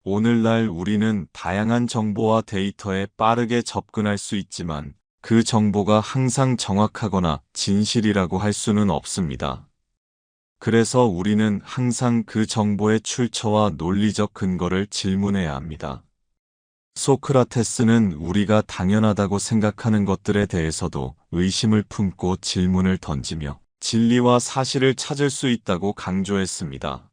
오늘날 우리는 다양한 정보와 데이터에 빠르게 접근할 수 있지만 그 정보가 항상 정확하거나 진실이라고 할 수는 없습니다. 그래서 우리는 항상 그 정보의 출처와 논리적 근거를 질문해야 합니다. 소크라테스는 우리가 당연하다고 생각하는 것들에 대해서도 의심을 품고 질문을 던지며 진리와 사실을 찾을 수 있다고 강조했습니다.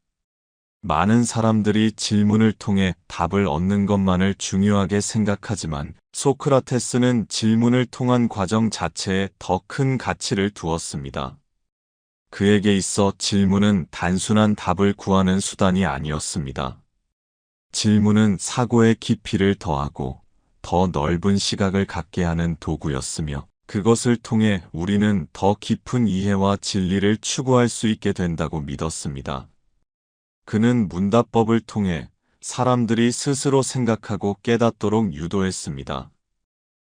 많은 사람들이 질문을 통해 답을 얻는 것만을 중요하게 생각하지만 소크라테스는 질문을 통한 과정 자체에 더 큰 가치를 두었습니다. 그에게 있어 질문은 단순한 답을 구하는 수단이 아니었습니다. 질문은 사고의 깊이를 더하고 더 넓은 시각을 갖게 하는 도구였으며, 그것을 통해 우리는 더 깊은 이해와 진리를 추구할 수 있게 된다고 믿었습니다. 그는 문답법을 통해 사람들이 스스로 생각하고 깨닫도록 유도했습니다.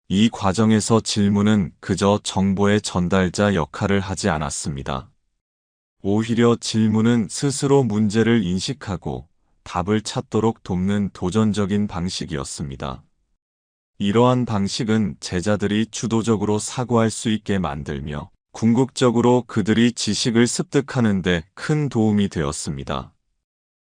이 과정에서 질문은 그저 정보의 전달자 역할을 하지 않았습니다. 오히려 질문은 스스로 문제를 인식하고 답을 찾도록 돕는 도전적인 방식이었습니다. 이러한 방식은 제자들이 주도적으로 사고할 수 있게 만들며 궁극적으로 그들이 지식을 습득하는 데 큰 도움이 되었습니다.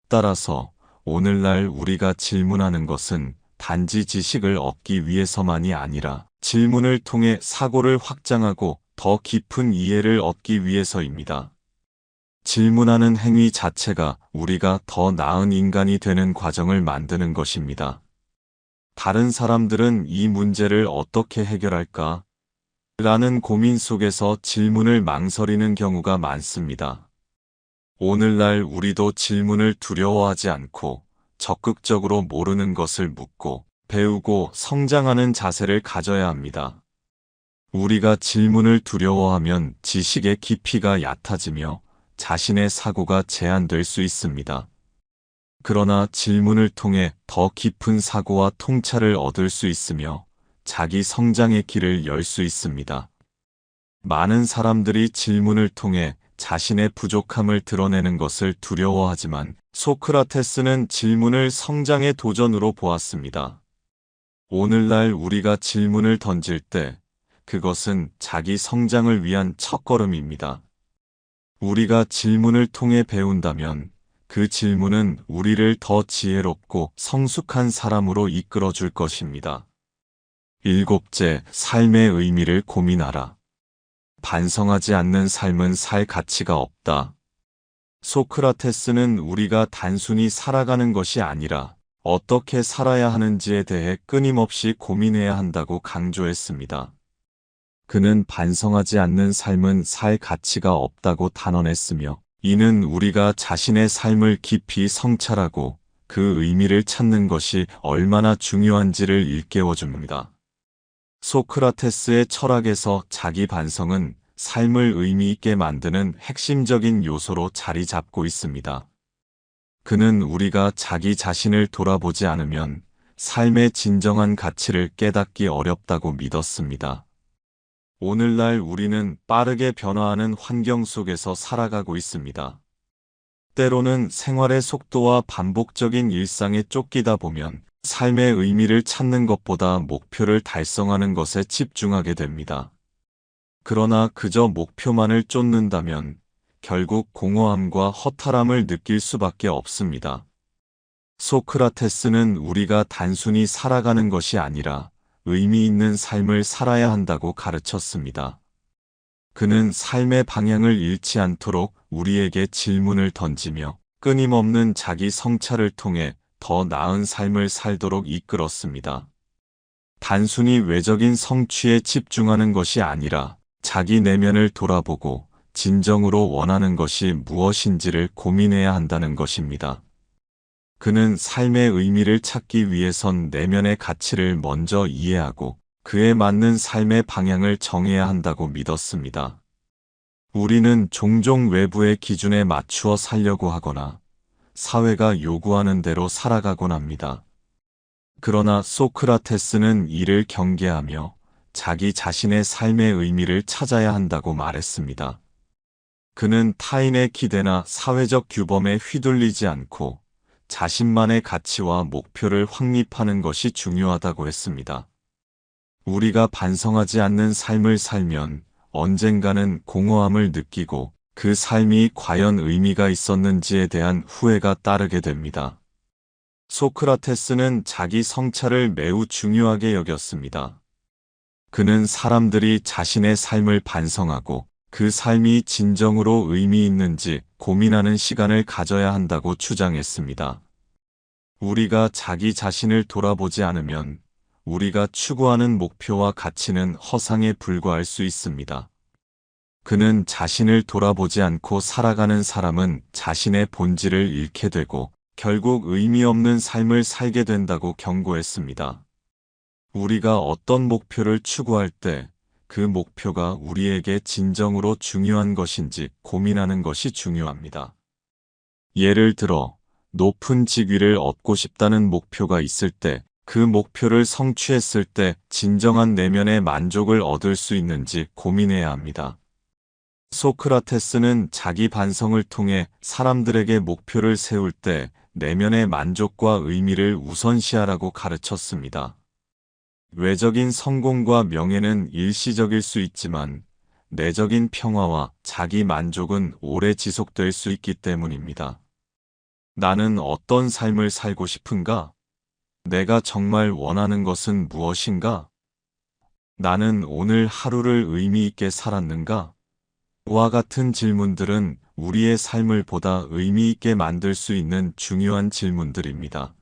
따라서 오늘날 우리가 질문하는 것은 단지 지식을 얻기 위해서만이 아니라 질문을 통해 사고를 확장하고 더 깊은 이해를 얻기 위해서입니다. 질문하는 행위 자체가 우리가 더 나은 인간이 되는 과정을 만드는 것입니다. 다른 사람들은 이 문제를 어떻게 해결할까? 라는 고민 속에서 질문을 망설이는 경우가 많습니다. 오늘날 우리도 질문을 두려워하지 않고 적극적으로 모르는 것을 묻고 배우고 성장하는 자세를 가져야 합니다. 우리가 질문을 두려워하면 지식의 깊이가 얕아지며 자신의 사고가 제한될 수 있습니다. 그러나 질문을 통해 더 깊은 사고와 통찰을 얻을 수 있으며 자기 성장의 길을 열 수 있습니다. 많은 사람들이 질문을 통해 자신의 부족함을 드러내는 것을 두려워하지만 소크라테스는 질문을 성장의 도전으로 보았습니다. 오늘날 우리가 질문을 던질 때 그것은 자기 성장을 위한 첫걸음입니다. 우리가 질문을 통해 배운다면 그 질문은 우리를 더 지혜롭고 성숙한 사람으로 이끌어 줄 것입니다. 일곱째, 삶의 의미를 고민하라. 반성하지 않는 삶은 살 가치가 없다. 소크라테스는 우리가 단순히 살아가는 것이 아니라 어떻게 살아야 하는지에 대해 끊임없이 고민해야 한다고 강조했습니다. 그는 반성하지 않는 삶은 살 가치가 없다고 단언했으며, 이는 우리가 자신의 삶을 깊이 성찰하고 그 의미를 찾는 것이 얼마나 중요한지를 일깨워줍니다. 소크라테스의 철학에서 자기 반성은 삶을 의미 있게 만드는 핵심적인 요소로 자리 잡고 있습니다. 그는 우리가 자기 자신을 돌아보지 않으면 삶의 진정한 가치를 깨닫기 어렵다고 믿었습니다. 오늘날 우리는 빠르게 변화하는 환경 속에서 살아가고 있습니다. 때로는 생활의 속도와 반복적인 일상에 쫓기다 보면 삶의 의미를 찾는 것보다 목표를 달성하는 것에 집중하게 됩니다. 그러나 그저 목표만을 쫓는다면 결국 공허함과 허탈함을 느낄 수밖에 없습니다. 소크라테스는 우리가 단순히 살아가는 것이 아니라 의미 있는 삶을 살아야 한다고 가르쳤습니다. 그는 삶의 방향을 잃지 않도록 우리에게 질문을 던지며 끊임없는 자기 성찰을 통해 더 나은 삶을 살도록 이끌었습니다. 단순히 외적인 성취에 집중하는 것이 아니라 자기 내면을 돌아보고 진정으로 원하는 것이 무엇인지를 고민해야 한다는 것입니다. 그는 삶의 의미를 찾기 위해선 내면의 가치를 먼저 이해하고 그에 맞는 삶의 방향을 정해야 한다고 믿었습니다. 우리는 종종 외부의 기준에 맞추어 살려고 하거나 사회가 요구하는 대로 살아가곤 합니다. 그러나 소크라테스는 이를 경계하며 자기 자신의 삶의 의미를 찾아야 한다고 말했습니다. 그는 타인의 기대나 사회적 규범에 휘둘리지 않고 자신만의 가치와 목표를 확립하는 것이 중요하다고 했습니다. 우리가 반성하지 않는 삶을 살면 언젠가는 공허함을 느끼고 그 삶이 과연 의미가 있었는지에 대한 후회가 따르게 됩니다. 소크라테스는 자기 성찰을 매우 중요하게 여겼습니다. 그는 사람들이 자신의 삶을 반성하고 그 삶이 진정으로 의미 있는지 고민하는 시간을 가져야 한다고 주장했습니다. 우리가 자기 자신을 돌아보지 않으면 우리가 추구하는 목표와 가치는 허상에 불과할 수 있습니다. 그는 자신을 돌아보지 않고 살아가는 사람은 자신의 본질을 잃게 되고 결국 의미 없는 삶을 살게 된다고 경고했습니다. 우리가 어떤 목표를 추구할 때 그 목표가 우리에게 진정으로 중요한 것인지 고민하는 것이 중요합니다. 예를 들어, 높은 직위를 얻고 싶다는 목표가 있을 때 그 목표를 성취했을 때 진정한 내면의 만족을 얻을 수 있는지 고민해야 합니다. 소크라테스는 자기 반성을 통해 사람들에게 목표를 세울 때 내면의 만족과 의미를 우선시하라고 가르쳤습니다. 외적인 성공과 명예는 일시적일 수 있지만 내적인 평화와 자기 만족은 오래 지속될 수 있기 때문입니다. 나는 어떤 삶을 살고 싶은가? 내가 정말 원하는 것은 무엇인가? 나는 오늘 하루를 의미 있게 살았는가? 와 같은 질문들은 우리의 삶을 보다 의미 있게 만들 수 있는 중요한 질문들입니다.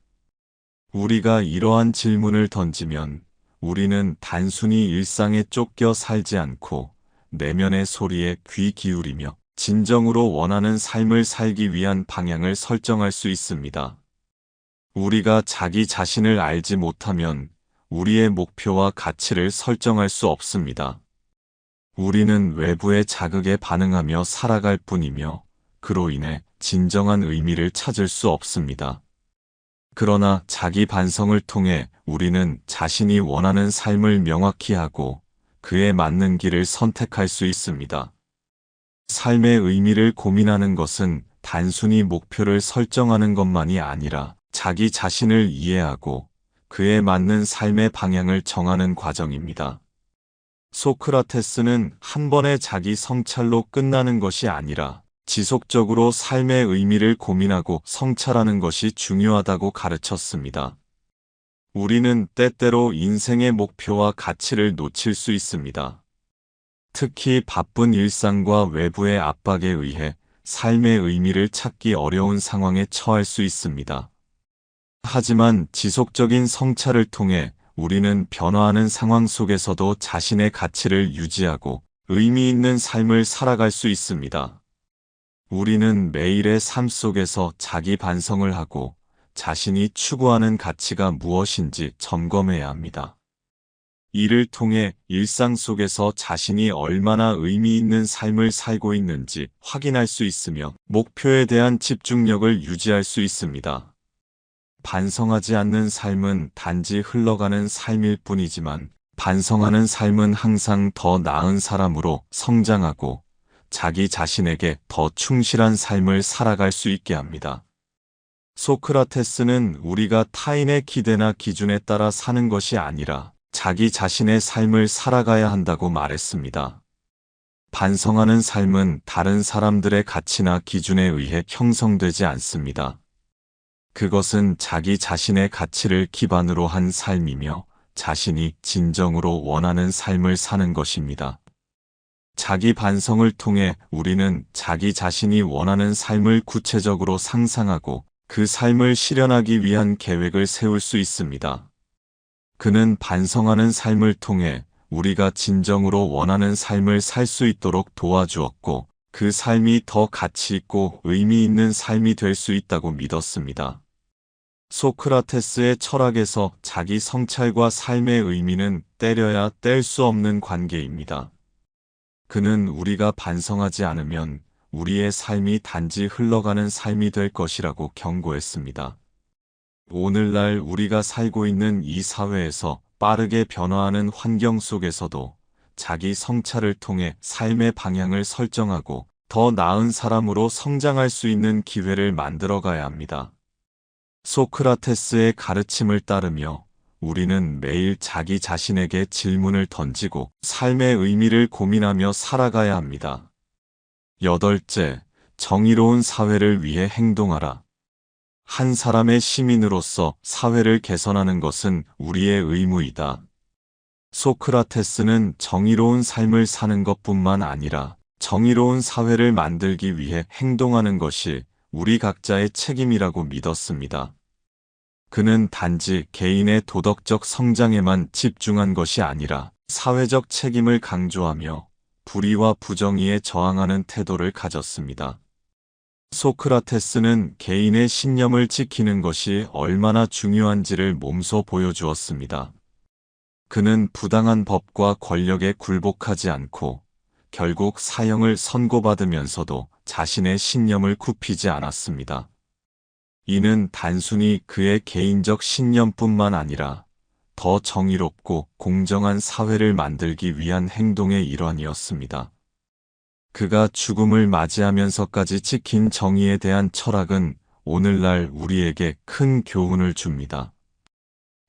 우리가 이러한 질문을 던지면 우리는 단순히 일상에 쫓겨 살지 않고 내면의 소리에 귀 기울이며 진정으로 원하는 삶을 살기 위한 방향을 설정할 수 있습니다. 우리가 자기 자신을 알지 못하면 우리의 목표와 가치를 설정할 수 없습니다. 우리는 외부의 자극에 반응하며 살아갈 뿐이며 그로 인해 진정한 의미를 찾을 수 없습니다. 그러나 자기 반성을 통해 우리는 자신이 원하는 삶을 명확히 하고 그에 맞는 길을 선택할 수 있습니다. 삶의 의미를 고민하는 것은 단순히 목표를 설정하는 것만이 아니라 자기 자신을 이해하고 그에 맞는 삶의 방향을 정하는 과정입니다. 소크라테스는 한 번의 자기 성찰로 끝나는 것이 아니라 지속적으로 삶의 의미를 고민하고 성찰하는 것이 중요하다고 가르쳤습니다. 우리는 때때로 인생의 목표와 가치를 놓칠 수 있습니다. 특히 바쁜 일상과 외부의 압박에 의해 삶의 의미를 찾기 어려운 상황에 처할 수 있습니다. 하지만 지속적인 성찰을 통해 우리는 변화하는 상황 속에서도 자신의 가치를 유지하고 의미 있는 삶을 살아갈 수 있습니다. 우리는 매일의 삶 속에서 자기 반성을 하고 자신이 추구하는 가치가 무엇인지 점검해야 합니다. 이를 통해 일상 속에서 자신이 얼마나 의미 있는 삶을 살고 있는지 확인할 수 있으며 목표에 대한 집중력을 유지할 수 있습니다. 반성하지 않는 삶은 단지 흘러가는 삶일 뿐이지만 반성하는 삶은 항상 더 나은 사람으로 성장하고 자기 자신에게 더 충실한 삶을 살아갈 수 있게 합니다. 소크라테스는 우리가 타인의 기대나 기준에 따라 사는 것이 아니라 자기 자신의 삶을 살아가야 한다고 말했습니다. 반성하는 삶은 다른 사람들의 가치나 기준에 의해 형성되지 않습니다. 그것은 자기 자신의 가치를 기반으로 한 삶이며 자신이 진정으로 원하는 삶을 사는 것입니다. 자기 반성을 통해 우리는 자기 자신이 원하는 삶을 구체적으로 상상하고 그 삶을 실현하기 위한 계획을 세울 수 있습니다. 그는 반성하는 삶을 통해 우리가 진정으로 원하는 삶을 살 수 있도록 도와주었고 그 삶이 더 가치 있고 의미 있는 삶이 될 수 있다고 믿었습니다. 소크라테스의 철학에서 자기 성찰과 삶의 의미는 떼려야 뗄 수 없는 관계입니다. 그는 우리가 반성하지 않으면 우리의 삶이 단지 흘러가는 삶이 될 것이라고 경고했습니다. 오늘날 우리가 살고 있는 이 사회에서 빠르게 변화하는 환경 속에서도 자기 성찰을 통해 삶의 방향을 설정하고 더 나은 사람으로 성장할 수 있는 기회를 만들어가야 합니다. 소크라테스의 가르침을 따르며 우리는 매일 자기 자신에게 질문을 던지고 삶의 의미를 고민하며 살아가야 합니다. 8째, 정의로운 사회를 위해 행동하라. 한 사람의 시민으로서 사회를 개선하는 것은 우리의 의무이다. 소크라테스는 정의로운 삶을 사는 것뿐만 아니라 정의로운 사회를 만들기 위해 행동하는 것이 우리 각자의 책임이라고 믿었습니다. 그는 단지 개인의 도덕적 성장에만 집중한 것이 아니라 사회적 책임을 강조하며 불의와 부정의에 저항하는 태도를 가졌습니다. 소크라테스는 개인의 신념을 지키는 것이 얼마나 중요한지를 몸소 보여주었습니다. 그는 부당한 법과 권력에 굴복하지 않고 결국 사형을 선고받으면서도 자신의 신념을 굽히지 않았습니다. 이는 단순히 그의 개인적 신념뿐만 아니라 더 정의롭고 공정한 사회를 만들기 위한 행동의 일환이었습니다. 그가 죽음을 맞이하면서까지 지킨 정의에 대한 철학은 오늘날 우리에게 큰 교훈을 줍니다.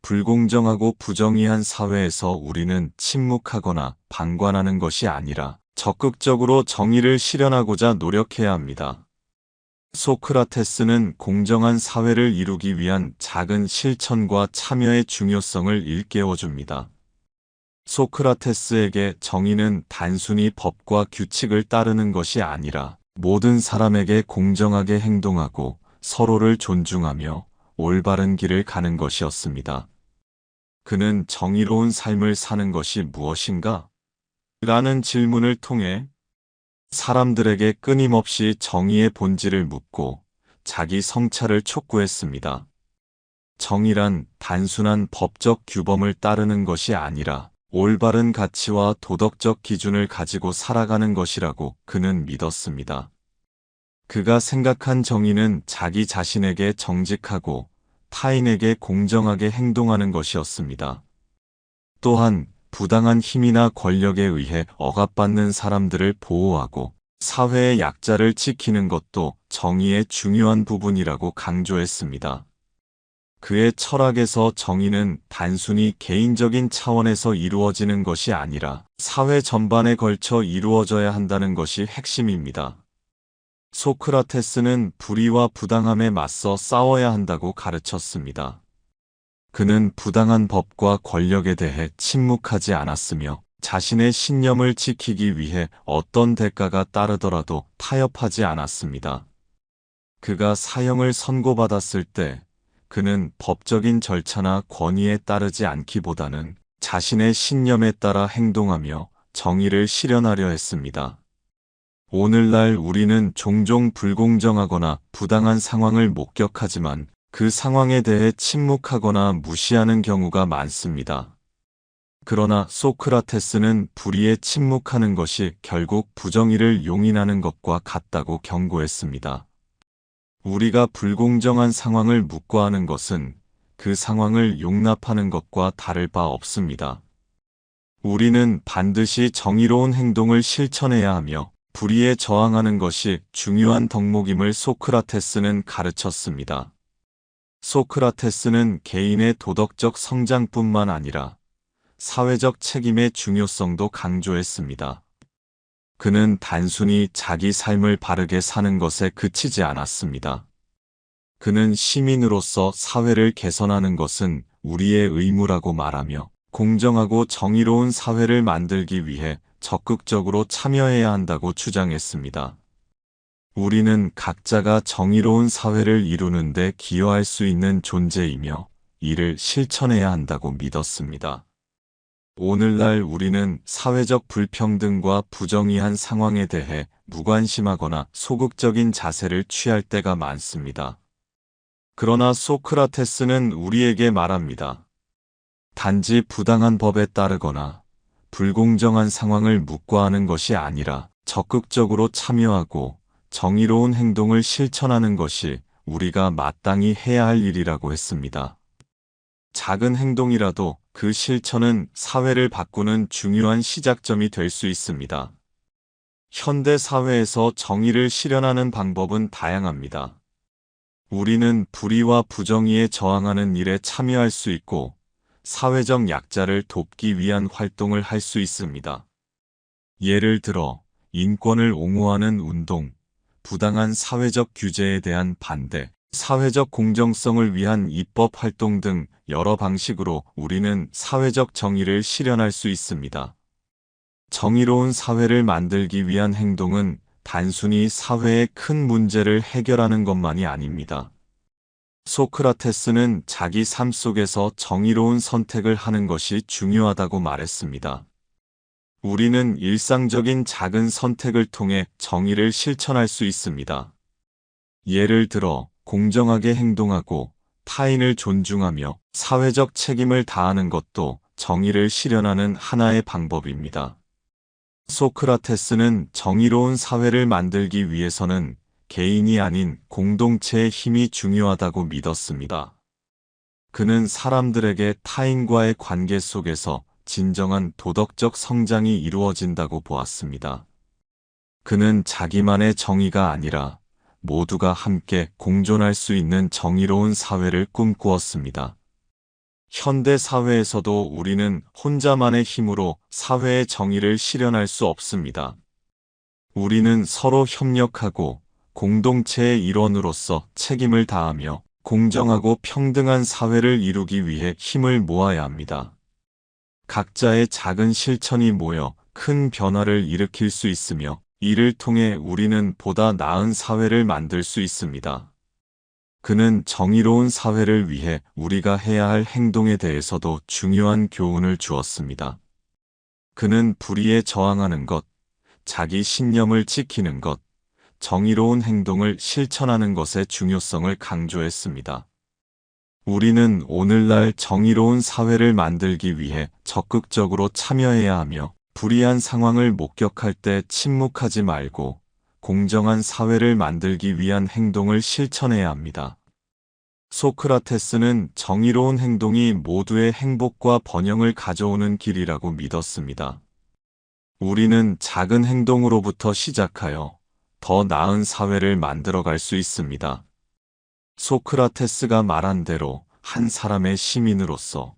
불공정하고 부정의한 사회에서 우리는 침묵하거나 방관하는 것이 아니라 적극적으로 정의를 실현하고자 노력해야 합니다. 소크라테스는 공정한 사회를 이루기 위한 작은 실천과 참여의 중요성을 일깨워줍니다. 소크라테스에게 정의는 단순히 법과 규칙을 따르는 것이 아니라 모든 사람에게 공정하게 행동하고 서로를 존중하며 올바른 길을 가는 것이었습니다. 그는 정의로운 삶을 사는 것이 무엇인가? 라는 질문을 통해 사람들에게 끊임없이 정의의 본질을 묻고 자기 성찰을 촉구했습니다. 정의란 단순한 법적 규범을 따르는 것이 아니라 올바른 가치와 도덕적 기준을 가지고 살아가는 것이라고 그는 믿었습니다. 그가 생각한 정의는 자기 자신에게 정직하고 타인에게 공정하게 행동하는 것이었습니다. 또한 부당한 힘이나 권력에 의해 억압받는 사람들을 보호하고 사회의 약자를 지키는 것도 정의의 중요한 부분이라고 강조했습니다. 그의 철학에서 정의는 단순히 개인적인 차원에서 이루어지는 것이 아니라 사회 전반에 걸쳐 이루어져야 한다는 것이 핵심입니다. 소크라테스는 불의와 부당함에 맞서 싸워야 한다고 가르쳤습니다. 그는 부당한 법과 권력에 대해 침묵하지 않았으며 자신의 신념을 지키기 위해 어떤 대가가 따르더라도 타협하지 않았습니다. 그가 사형을 선고받았을 때 그는 법적인 절차나 권위에 따르지 않기보다는 자신의 신념에 따라 행동하며 정의를 실현하려 했습니다. 오늘날 우리는 종종 불공정하거나 부당한 상황을 목격하지만 그 상황에 대해 침묵하거나 무시하는 경우가 많습니다. 그러나 소크라테스는 불의에 침묵하는 것이 결국 부정의를 용인하는 것과 같다고 경고했습니다. 우리가 불공정한 상황을 묵과하는 것은 그 상황을 용납하는 것과 다를 바 없습니다. 우리는 반드시 정의로운 행동을 실천해야 하며 불의에 저항하는 것이 중요한 덕목임을 소크라테스는 가르쳤습니다. 소크라테스는 개인의 도덕적 성장뿐만 아니라 사회적 책임의 중요성도 강조했습니다. 그는 단순히 자기 삶을 바르게 사는 것에 그치지 않았습니다. 그는 시민으로서 사회를 개선하는 것은 우리의 의무라고 말하며 공정하고 정의로운 사회를 만들기 위해 적극적으로 참여해야 한다고 주장했습니다. 우리는 각자가 정의로운 사회를 이루는 데 기여할 수 있는 존재이며 이를 실천해야 한다고 믿었습니다. 오늘날 우리는 사회적 불평등과 부정의한 상황에 대해 무관심하거나 소극적인 자세를 취할 때가 많습니다. 그러나 소크라테스는 우리에게 말합니다. 단지 부당한 법에 따르거나 불공정한 상황을 묵과하는 것이 아니라 적극적으로 참여하고 정의로운 행동을 실천하는 것이 우리가 마땅히 해야 할 일이라고 했습니다. 작은 행동이라도 그 실천은 사회를 바꾸는 중요한 시작점이 될 수 있습니다. 현대 사회에서 정의를 실현하는 방법은 다양합니다. 우리는 불의와 부정의에 저항하는 일에 참여할 수 있고 사회적 약자를 돕기 위한 활동을 할 수 있습니다. 예를 들어 인권을 옹호하는 운동, 부당한 사회적 규제에 대한 반대, 사회적 공정성을 위한 입법 활동 등 여러 방식으로 우리는 사회적 정의를 실현할 수 있습니다. 정의로운 사회를 만들기 위한 행동은 단순히 사회의 큰 문제를 해결하는 것만이 아닙니다. 소크라테스는 자기 삶 속에서 정의로운 선택을 하는 것이 중요하다고 말했습니다. 우리는 일상적인 작은 선택을 통해 정의를 실천할 수 있습니다. 예를 들어, 공정하게 행동하고 타인을 존중하며 사회적 책임을 다하는 것도 정의를 실현하는 하나의 방법입니다. 소크라테스는 정의로운 사회를 만들기 위해서는 개인이 아닌 공동체의 힘이 중요하다고 믿었습니다. 그는 사람들에게 타인과의 관계 속에서 진정한 도덕적 성장이 이루어진다고 보았습니다. 그는 자기만의 정의가 아니라 모두가 함께 공존할 수 있는 정의로운 사회를 꿈꾸었습니다. 현대 사회에서도 우리는 혼자만의 힘으로 사회의 정의를 실현할 수 없습니다. 우리는 서로 협력하고 공동체의 일원으로서 책임을 다하며 공정하고 평등한 사회를 이루기 위해 힘을 모아야 합니다. 각자의 작은 실천이 모여 큰 변화를 일으킬 수 있으며 이를 통해 우리는 보다 나은 사회를 만들 수 있습니다. 그는 정의로운 사회를 위해 우리가 해야 할 행동에 대해서도 중요한 교훈을 주었습니다. 그는 불의에 저항하는 것, 자기 신념을 지키는 것, 정의로운 행동을 실천하는 것의 중요성을 강조했습니다. 우리는 오늘날 정의로운 사회를 만들기 위해 적극적으로 참여해야 하며 불이한 상황을 목격할 때 침묵하지 말고 공정한 사회를 만들기 위한 행동을 실천해야 합니다. 소크라테스는 정의로운 행동이 모두의 행복과 번영을 가져오는 길이라고 믿었습니다. 우리는 작은 행동으로부터 시작하여 더 나은 사회를 만들어갈 수 있습니다. 소크라테스가 말한 대로 한 사람의 시민으로서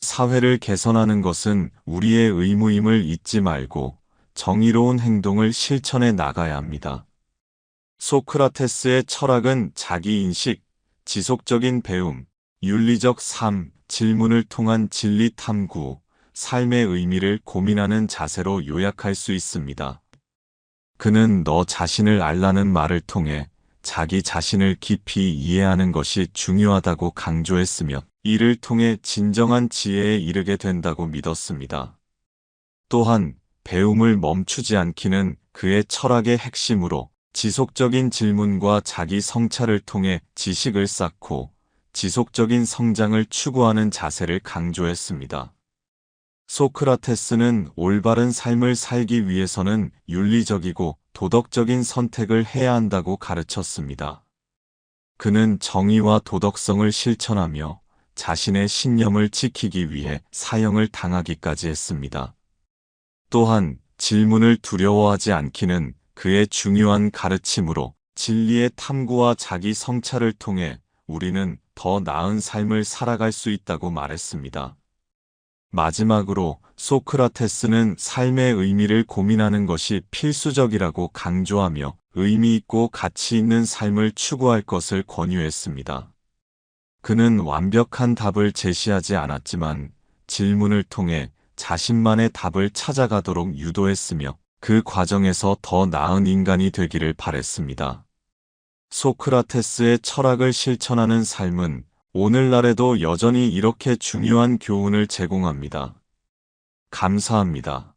사회를 개선하는 것은 우리의 의무임을 잊지 말고 정의로운 행동을 실천해 나가야 합니다. 소크라테스의 철학은 자기인식, 지속적인 배움, 윤리적 삶, 질문을 통한 진리 탐구, 삶의 의미를 고민하는 자세로 요약할 수 있습니다. 그는 너 자신을 알라는 말을 통해 자기 자신을 깊이 이해하는 것이 중요하다고 강조했으며 이를 통해 진정한 지혜에 이르게 된다고 믿었습니다. 또한 배움을 멈추지 않기는 그의 철학의 핵심으로 지속적인 질문과 자기 성찰을 통해 지식을 쌓고 지속적인 성장을 추구하는 자세를 강조했습니다. 소크라테스는 올바른 삶을 살기 위해서는 윤리적이고 도덕적인 선택을 해야 한다고 가르쳤습니다. 그는 정의와 도덕성을 실천하며 자신의 신념을 지키기 위해 사형을 당하기까지 했습니다. 또한 질문을 두려워하지 않기는 그의 중요한 가르침으로 진리의 탐구와 자기 성찰을 통해 우리는 더 나은 삶을 살아갈 수 있다고 말했습니다. 마지막으로 소크라테스는 삶의 의미를 고민하는 것이 필수적이라고 강조하며 의미 있고 가치 있는 삶을 추구할 것을 권유했습니다. 그는 완벽한 답을 제시하지 않았지만 질문을 통해 자신만의 답을 찾아가도록 유도했으며 그 과정에서 더 나은 인간이 되기를 바랬습니다. 소크라테스의 철학을 실천하는 삶은 오늘날에도 여전히 이렇게 중요한 교훈을 제공합니다. 감사합니다.